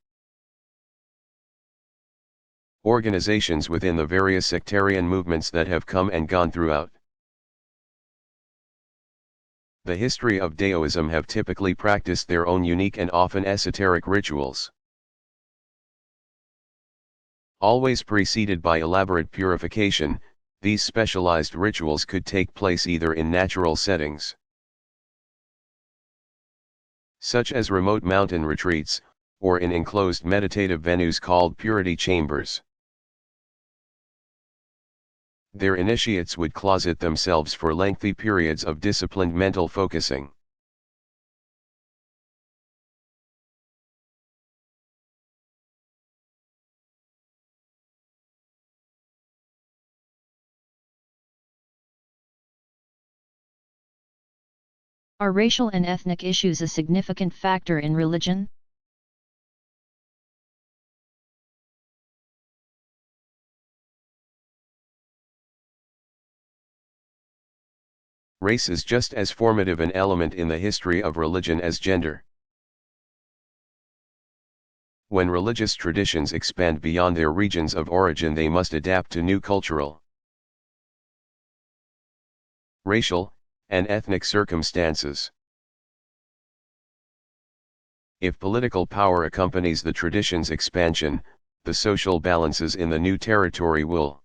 Organizations within the various sectarian movements that have come and gone throughout the history of Daoism have typically practiced their own unique and often esoteric rituals. Always preceded by elaborate purification, these specialized rituals could take place either in natural settings, such as remote mountain retreats, or in enclosed meditative venues called purity chambers. Their initiates would closet themselves for lengthy periods of disciplined mental focusing. Are racial and ethnic issues a significant factor in religion? Race is just as formative an element in the history of religion as gender. When religious traditions expand beyond their regions of origin, they must adapt to new cultural, racial, and ethnic circumstances. If political power accompanies the tradition's expansion, the social balances in the new territory will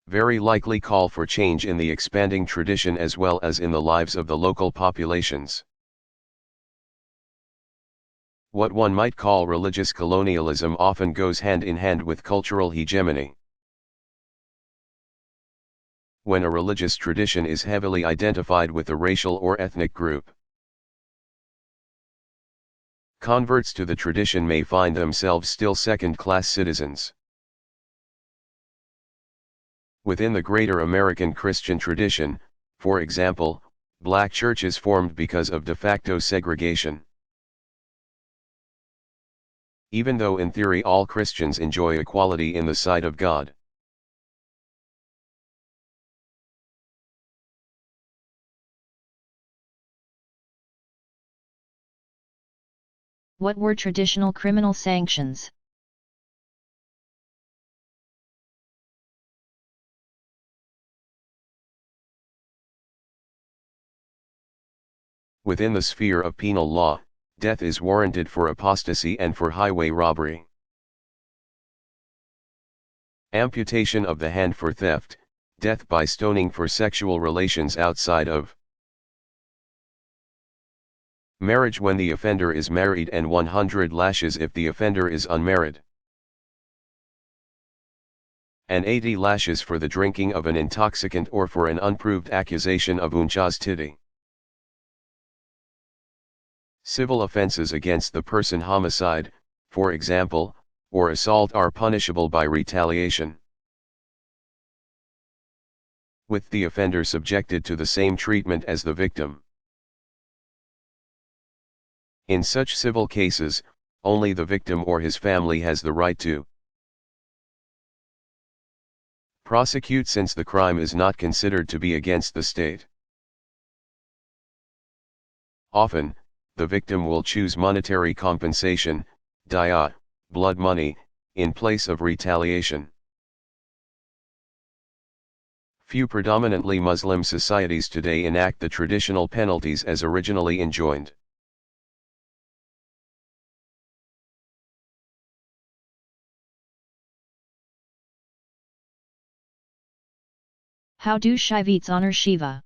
very likely call for change in the expanding tradition as well as in the lives of the local populations. What one might call religious colonialism often goes hand in hand with cultural hegemony. When a religious tradition is heavily identified with a racial or ethnic group, converts to the tradition may find themselves still second-class citizens. Within the greater American Christian tradition, for example, black churches formed because of de facto segregation. Even though in theory all Christians enjoy equality in the sight of God. What were traditional criminal sanctions? Within the sphere of penal law, death is warranted for apostasy and for highway robbery. Amputation of the hand for theft, death by stoning for sexual relations outside of marriage when the offender is married, and 100 lashes if the offender is unmarried. And 80 lashes for the drinking of an intoxicant or for an unproved accusation of unchastity. Civil offenses against the person, homicide, for example, or assault, are punishable by retaliation, with the offender subjected to the same treatment as the victim. In such civil cases, only the victim or his family has the right to prosecute, since the crime is not considered to be against the state. Often, the victim will choose monetary compensation, diya, blood money, in place of retaliation. Few predominantly Muslim societies today enact the traditional penalties as originally enjoined. How do Shaivites honor Shiva?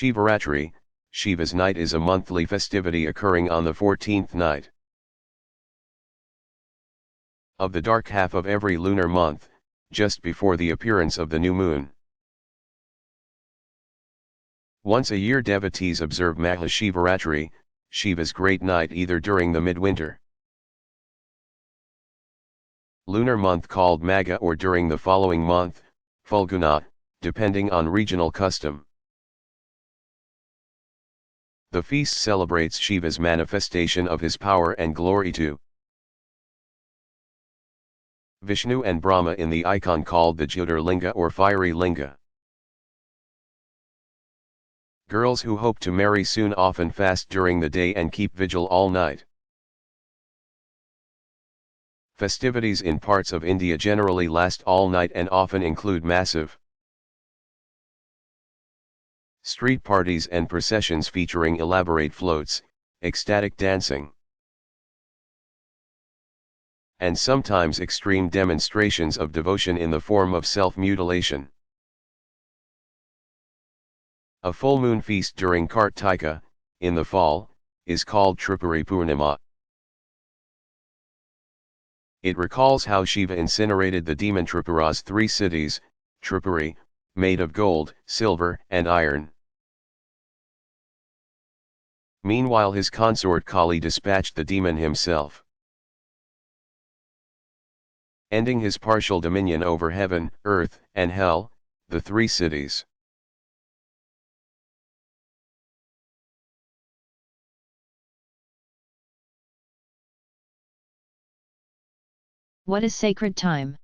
Shivaratri, Shiva's night is a monthly festivity occurring on the 14th night of the dark half of every lunar month, just before the appearance of the new moon. Once a year devotees observe Mahashivaratri, Shiva's great night, either during the midwinter lunar month called Magha or during the following month, Falguna, depending on regional custom. The feast celebrates Shiva's manifestation of his power and glory to Vishnu and Brahma in the icon called the Jyotirlinga or fiery linga. Girls who hope to marry soon often fast during the day and keep vigil all night. Festivities in parts of India generally last all night and often include massive street parties and processions featuring elaborate floats, ecstatic dancing, and sometimes extreme demonstrations of devotion in the form of self-mutilation. A full moon feast during Kartika, in the fall, is called Tripuri Purnima. It recalls how Shiva incinerated the demon Tripura's 3 cities, Tripuri, made of gold, silver, and iron. Meanwhile his consort Kali dispatched the demon himself, ending his partial dominion over heaven, earth, and hell, the 3 cities. What is sacred time?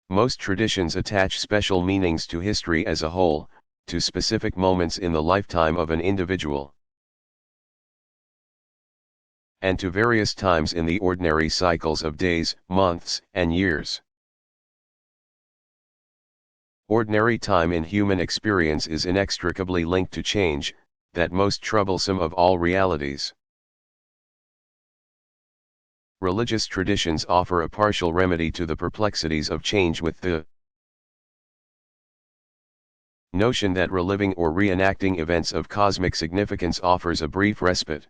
Most traditions attach special meanings to history as a whole, to specific moments in the lifetime of an individual, and to various times in the ordinary cycles of days, months, and years. Ordinary time in human experience is inextricably linked to change, that most troublesome of all realities. Religious traditions offer a partial remedy to the perplexities of change with the notion that reliving or reenacting events of cosmic significance offers a brief respite,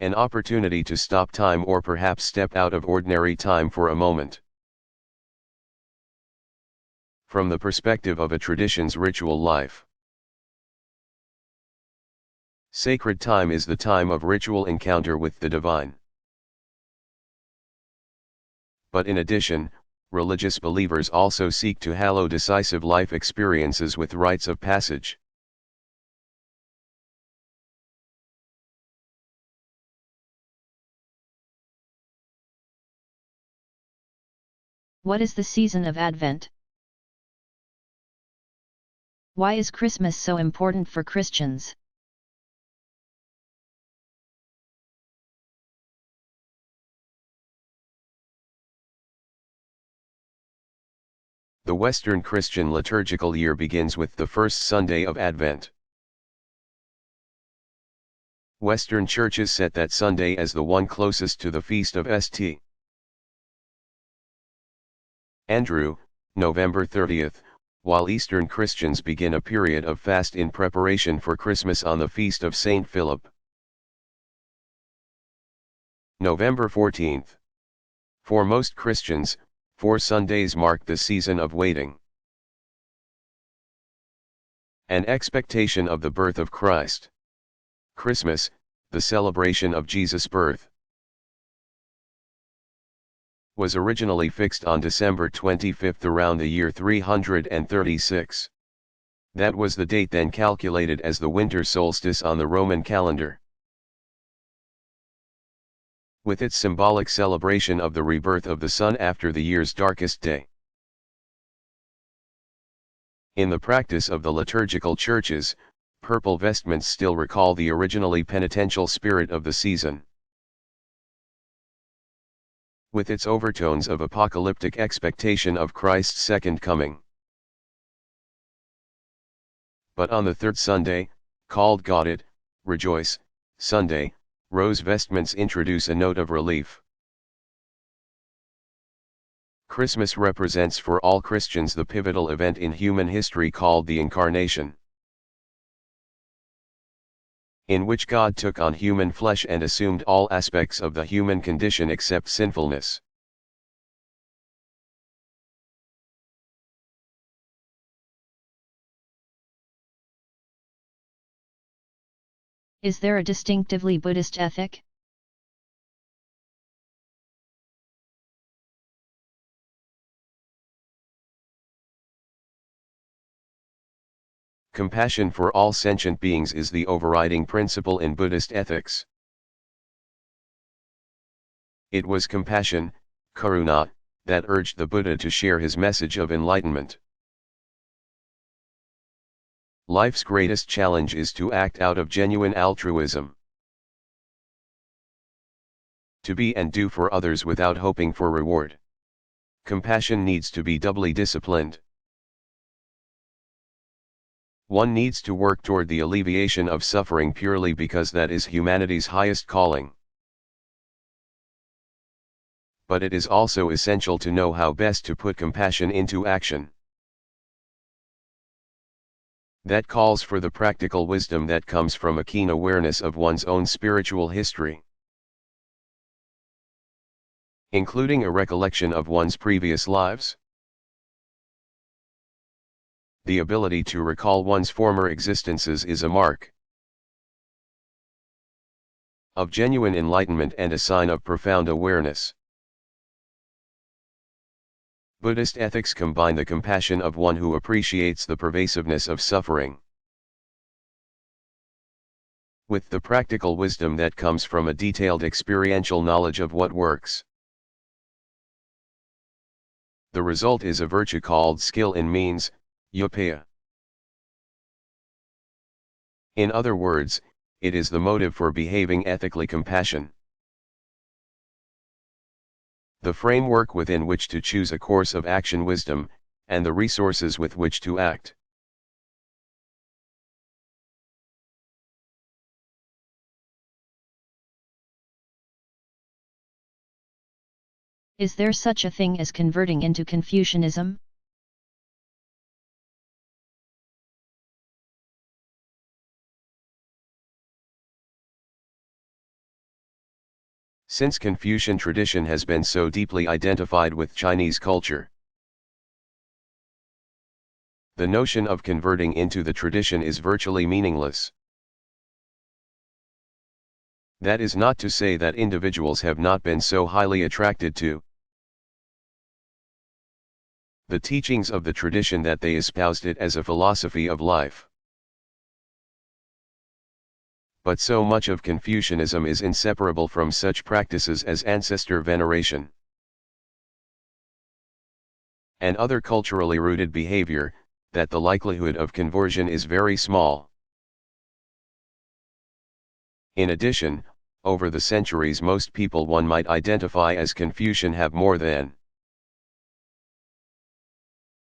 an opportunity to stop time or perhaps step out of ordinary time for a moment. From the perspective of a tradition's ritual life, sacred time is the time of ritual encounter with the divine. But in addition, religious believers also seek to hallow decisive life experiences with rites of passage. What is the season of Advent? Why is Christmas so important for Christians? The Western Christian liturgical year begins with the first Sunday of Advent. Western churches set that Sunday as the one closest to the feast of St. Andrew, November 30th, while Eastern Christians begin a period of fast in preparation for Christmas on the feast of St. Philip, November 14th. For most Christians, 4 Sundays mark the season of waiting, an expectation of the birth of Christ. Christmas, the celebration of Jesus' birth, was originally fixed on December 25 around the year 336. That was the date then calculated as the winter solstice on the Roman calendar, with its symbolic celebration of the rebirth of the sun after the year's darkest day. In the practice of the liturgical churches, purple vestments still recall the originally penitential spirit of the season, with its overtones of apocalyptic expectation of Christ's second coming. But on the third Sunday, called Gaudete, Rejoice, Sunday, Rose vestments introduce a note of relief. Christmas represents for all Christians the pivotal event in human history called the Incarnation, in which God took on human flesh and assumed all aspects of the human condition except sinfulness. Is there a distinctively Buddhist ethic? Compassion for all sentient beings is the overriding principle in Buddhist ethics. It was compassion, karuna, that urged the Buddha to share his message of enlightenment. Life's greatest challenge is to act out of genuine altruism. To be and do for others without hoping for reward. Compassion needs to be doubly disciplined. One needs to work toward the alleviation of suffering purely because that is humanity's highest calling. But it is also essential to know how best to put compassion into action. That calls for the practical wisdom that comes from a keen awareness of one's own spiritual history, including a recollection of one's previous lives. The ability to recall one's former existences is a mark of genuine enlightenment and a sign of profound awareness. Buddhist ethics combine the compassion of one who appreciates the pervasiveness of suffering with the practical wisdom that comes from a detailed experiential knowledge of what works. The result is a virtue called skill in means, upaya. In other words, it is the motive for behaving ethically compassion. The framework within which to choose a course of action wisdom, and the resources with which to act. Is there such a thing as converting into Confucianism? Since Confucian tradition has been so deeply identified with Chinese culture, the notion of converting into the tradition is virtually meaningless. That is not to say that individuals have not been so highly attracted to the teachings of the tradition that they espoused it as a philosophy of life. But so much of Confucianism is inseparable from such practices as ancestor veneration and other culturally rooted behavior, that the likelihood of conversion is very small. In addition, over the centuries most people one might identify as Confucian have more than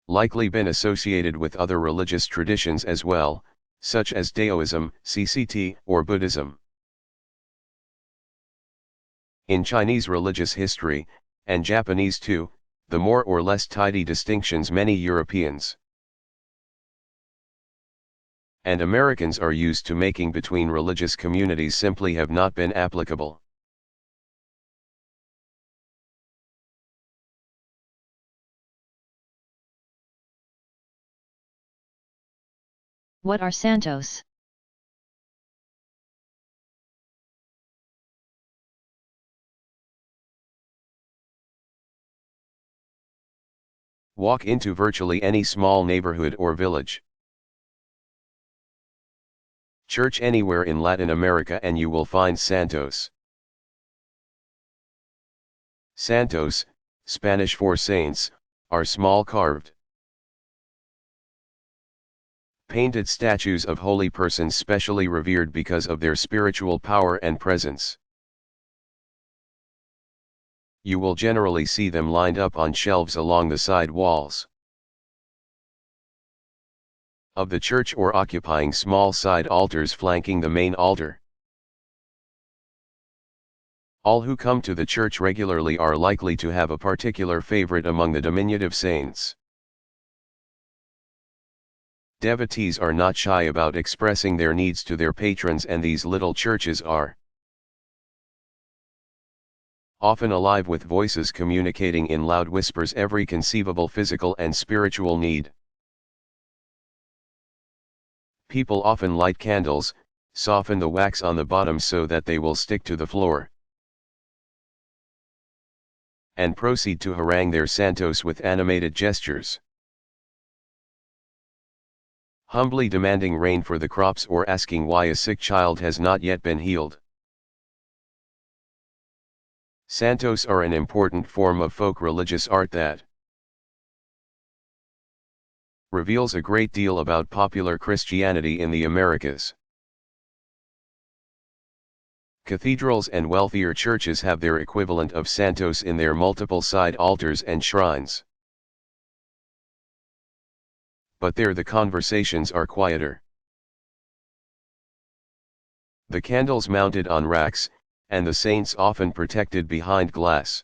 likely been associated with other religious traditions as well, such as Daoism, CCT, or Buddhism. In Chinese religious history, and Japanese too, the more or less tidy distinctions many Europeans and Americans are used to making between religious communities simply have not been applicable. What are santos? Walk into virtually any small neighborhood or village, church anywhere in Latin America and you will find santos. Santos, Spanish for saints, are small carved, painted statues of holy persons specially revered because of their spiritual power and presence. You will generally see them lined up on shelves along the side walls of the church or occupying small side altars flanking the main altar. All who come to the church regularly are likely to have a particular favorite among the diminutive saints. Devotees are not shy about expressing their needs to their patrons, and these little churches are often alive with voices communicating in loud whispers every conceivable physical and spiritual need. People often light candles, soften the wax on the bottom so that they will stick to the floor, and proceed to harangue their santos with animated gestures, humbly demanding rain for the crops or asking why a sick child has not yet been healed. Santos are an important form of folk religious art that reveals a great deal about popular Christianity in the Americas. Cathedrals and wealthier churches have their equivalent of santos in their multiple side altars and shrines. But there the conversations are quieter. The candles mounted on racks, and the saints often protected behind glass.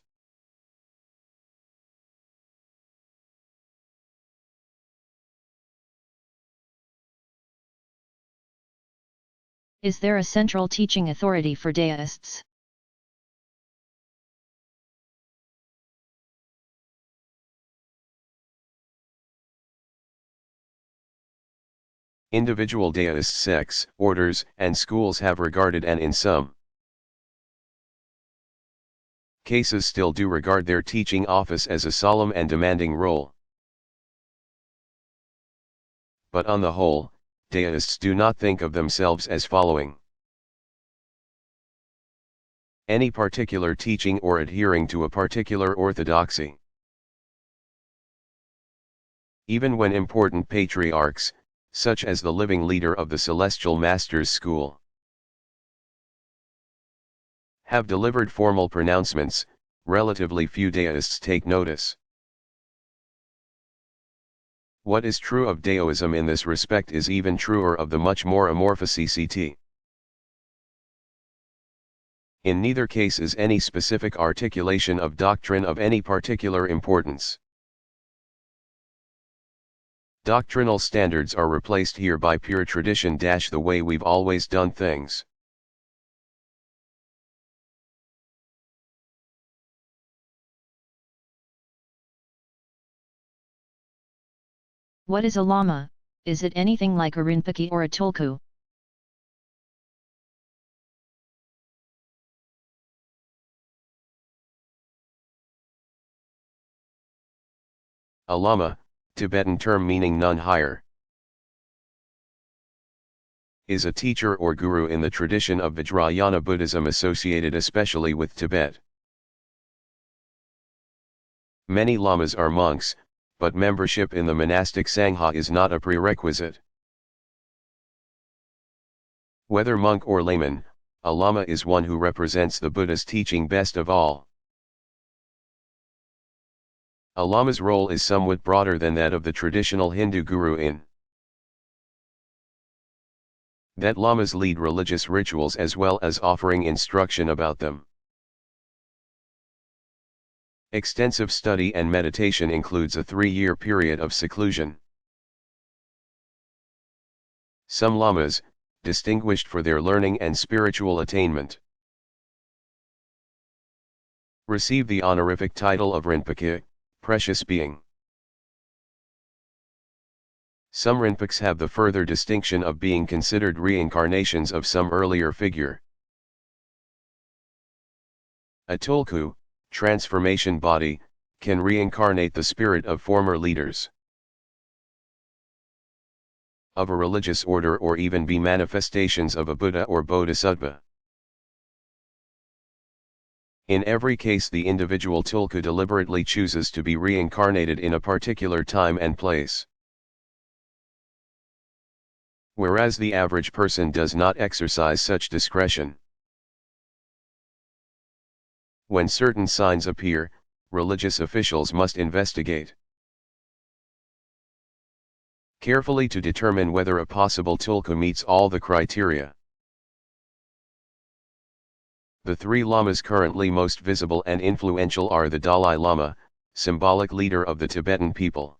Is there a central teaching authority for deists? Individual deist sects, orders, and schools have regarded and in some cases still do regard their teaching office as a solemn and demanding role. But on the whole, deists do not think of themselves as following any particular teaching or adhering to a particular orthodoxy. Even when important patriarchs, such as the living leader of the Celestial Masters School, have delivered formal pronouncements, relatively few deists take notice. What is true of Daoism in this respect is even truer of the much more amorphous ECT. In neither case is any specific articulation of doctrine of any particular importance. Doctrinal standards are replaced here by pure tradition - the way we've always done things. What is a lama? Is it anything like a rinpoche or a tulku? A lama, Tibetan term meaning none higher, is a teacher or guru in the tradition of Vajrayana Buddhism associated especially with Tibet. Many lamas are monks, but membership in the monastic sangha is not a prerequisite. Whether monk or layman, a lama is one who represents the Buddha's teaching best of all. A lama's role is somewhat broader than that of the traditional Hindu guru in that lamas lead religious rituals as well as offering instruction about them. Extensive study and meditation includes a 3-year period of seclusion. Some lamas, distinguished for their learning and spiritual attainment, receive the honorific title of Rinpoche, precious being. Some Rinpoches have the further distinction of being considered reincarnations of some earlier figure. A tulku, transformation body, can reincarnate the spirit of former leaders of a religious order or even be manifestations of a Buddha or Bodhisattva. In every case the individual tulku deliberately chooses to be reincarnated in a particular time and place, whereas the average person does not exercise such discretion. When certain signs appear, religious officials must investigate carefully to determine whether a possible tulku meets all the criteria. The three lamas currently most visible and influential are the Dalai Lama, symbolic leader of the Tibetan people.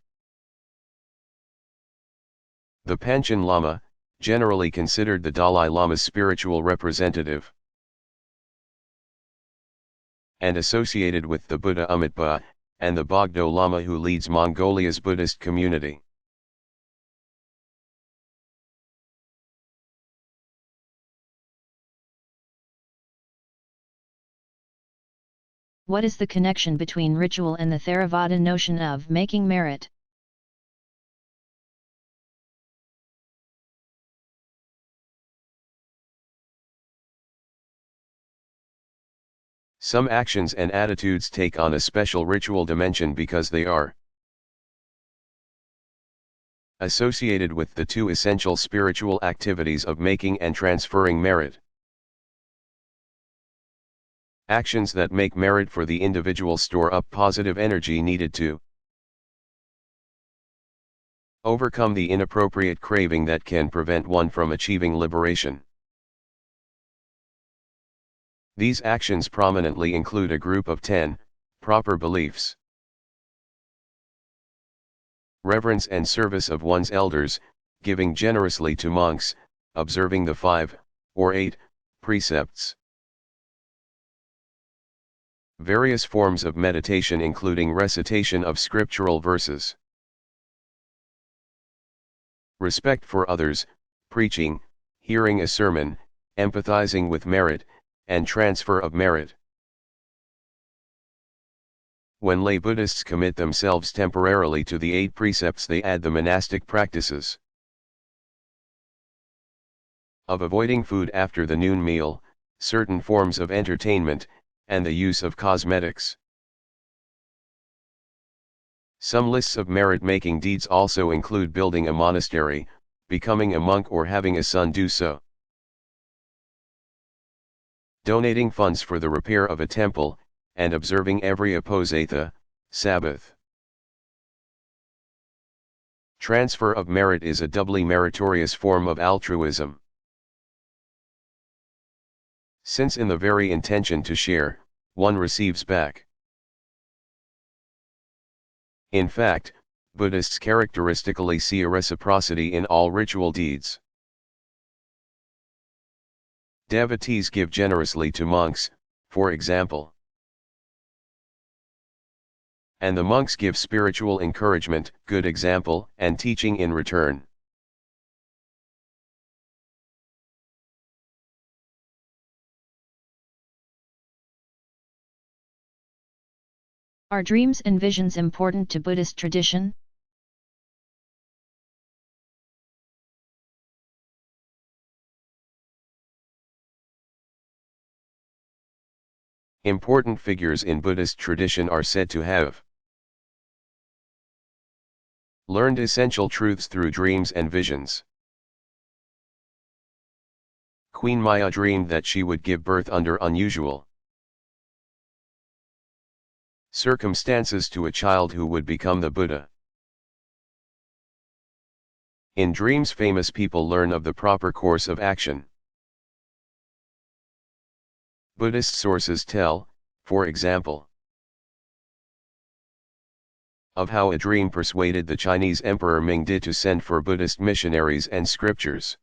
The Panchen Lama, generally considered the Dalai Lama's spiritual representative. And associated with the Buddha Amitabha, and the Bogdo Lama who leads Mongolia's Buddhist community. What is the connection between ritual and the Theravada notion of making merit? Some actions and attitudes take on a special ritual dimension because they are associated with the two essential spiritual activities of making and transferring merit. Actions that make merit for the individual store up positive energy needed to overcome the inappropriate craving that can prevent one from achieving liberation. These actions prominently include a group of 10 proper beliefs. Reverence and service of one's elders, giving generously to monks, observing the 5 or 8 precepts. Various forms of meditation including recitation of scriptural verses. Respect for others, preaching, hearing a sermon, empathizing with merit, and transfer of merit. When lay Buddhists commit themselves temporarily to the 8 precepts, they add the monastic practices of avoiding food after the noon meal, certain forms of entertainment, and the use of cosmetics. Some lists of merit-making deeds also include building a monastery, becoming a monk or having a son do so. Donating funds for the repair of a temple, and observing every Uposatha, Sabbath. Transfer of merit is a doubly meritorious form of altruism. Since in the very intention to share, one receives back. In fact, Buddhists characteristically see a reciprocity in all ritual deeds. Devotees give generously to monks, for example. And the monks give spiritual encouragement, good example, and teaching in return. Are dreams and visions important to Buddhist tradition? Important figures in Buddhist tradition are said to have learned essential truths through dreams and visions. Queen Maya dreamed that she would give birth under unusual circumstances to a child who would become the Buddha. In dreams, famous people learn of the proper course of action. Buddhist sources tell, for example, of how a dream persuaded the Chinese Emperor Mingdi to send for Buddhist missionaries and scriptures.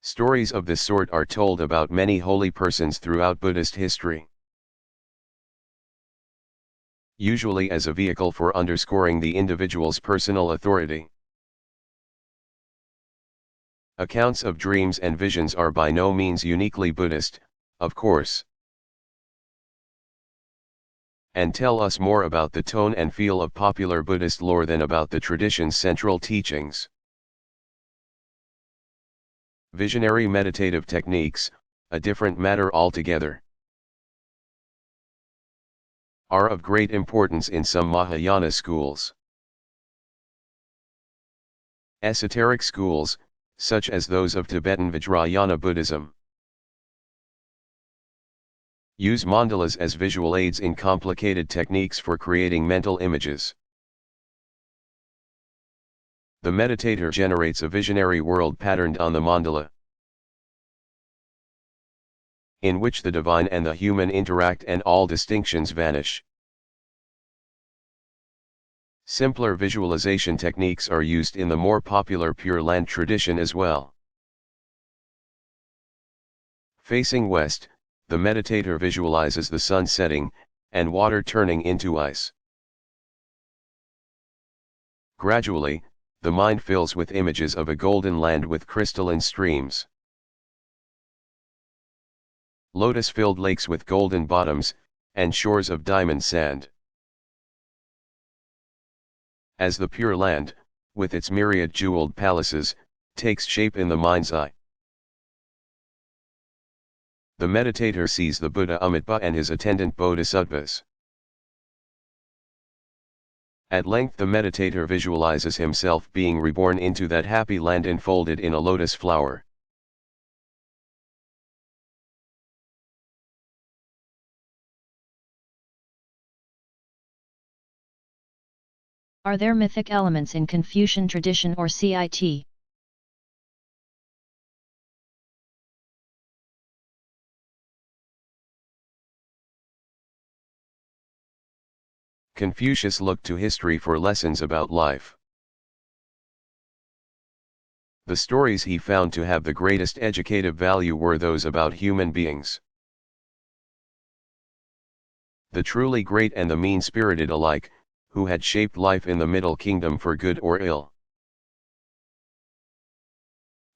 Stories of this sort are told about many holy persons throughout Buddhist history, usually as a vehicle for underscoring the individual's personal authority. Accounts of dreams and visions are by no means uniquely Buddhist, of course, and tell us more about the tone and feel of popular Buddhist lore than about the tradition's central teachings. Visionary meditative techniques, a different matter altogether, are of great importance in some Mahayana schools. Esoteric schools, such as those of Tibetan Vajrayana Buddhism, use mandalas as visual aids in complicated techniques for creating mental images. The meditator generates a visionary world patterned on the mandala. in which the divine and the human interact and all distinctions vanish. Simpler visualization techniques are used in the more popular Pure Land tradition as well. Facing west, the meditator visualizes the sun setting, and water turning into ice. Gradually, the mind fills with images of a golden land with crystalline streams, lotus-filled lakes with golden bottoms, and shores of diamond sand. As the Pure Land, with its myriad jeweled palaces, takes shape in the mind's eye, the meditator sees the Buddha Amitabha and his attendant bodhisattvas. At length the meditator visualizes himself being reborn into that happy land enfolded in a lotus flower. Are there mythic elements in Confucian tradition or CIT? Confucius looked to history for lessons about life. The stories he found to have the greatest educative value were those about human beings. The truly great and the mean-spirited alike, who had shaped life in the Middle Kingdom for good or ill.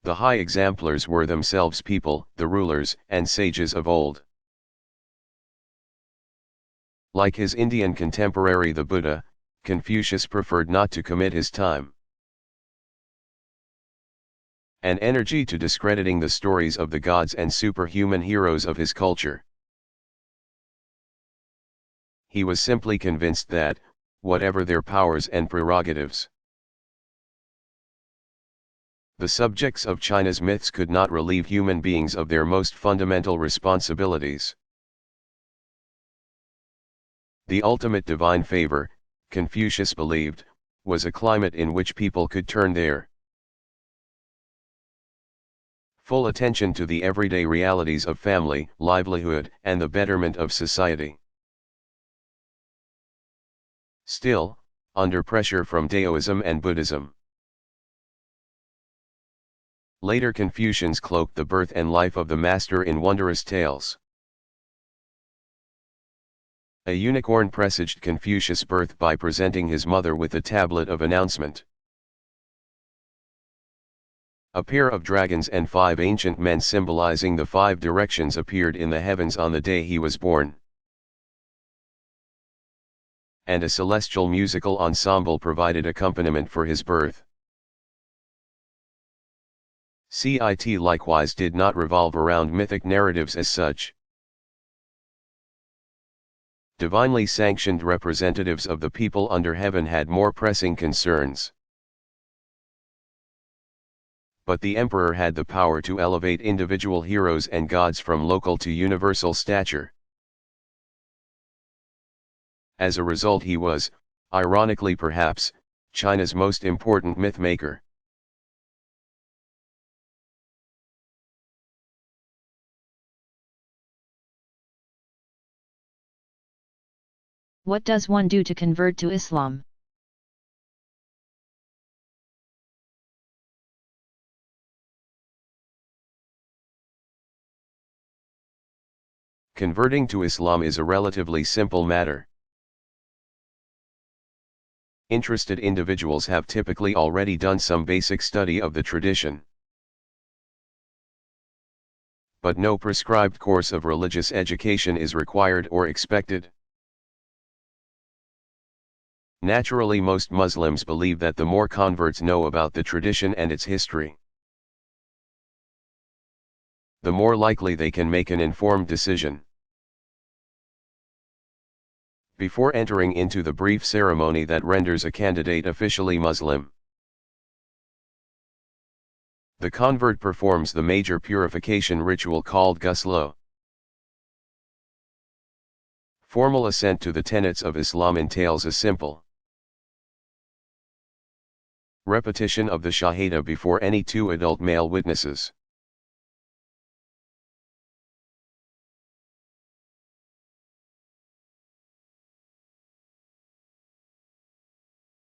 The high exemplars were themselves people, the rulers and sages of old. Like his Indian contemporary the Buddha, Confucius preferred not to commit his time and energy to discrediting the stories of the gods and superhuman heroes of his culture. He was simply convinced that, whatever their powers and prerogatives, the subjects of China's myths could not relieve human beings of their most fundamental responsibilities. The ultimate divine favor, Confucius believed, was a climate in which people could turn their full attention to the everyday realities of family, livelihood, and the betterment of society. Still, under pressure from Taoism and Buddhism, later Confucians cloaked the birth and life of the master in wondrous tales. A unicorn presaged Confucius' birth by presenting his mother with a tablet of announcement. A pair of dragons and 5 ancient men symbolizing the 5 directions appeared in the heavens on the day he was born. And a celestial musical ensemble provided accompaniment for his birth. CIT likewise did not revolve around mythic narratives as such. Divinely sanctioned representatives of the people under heaven had more pressing concerns. But the emperor had the power to elevate individual heroes and gods from local to universal stature. As a result he was, ironically perhaps, China's most important mythmaker. What does one do to convert to Islam? Converting to Islam is a relatively simple matter. Interested individuals have typically already done some basic study of the tradition. But no prescribed course of religious education is required or expected. Naturally, most Muslims believe that the more converts know about the tradition and its history, the more likely they can make an informed decision. Before entering into the brief ceremony that renders a candidate officially Muslim, the convert performs the major purification ritual called ghusl. Formal assent to the tenets of Islam entails a simple repetition of the Shahada before any 2 adult male witnesses.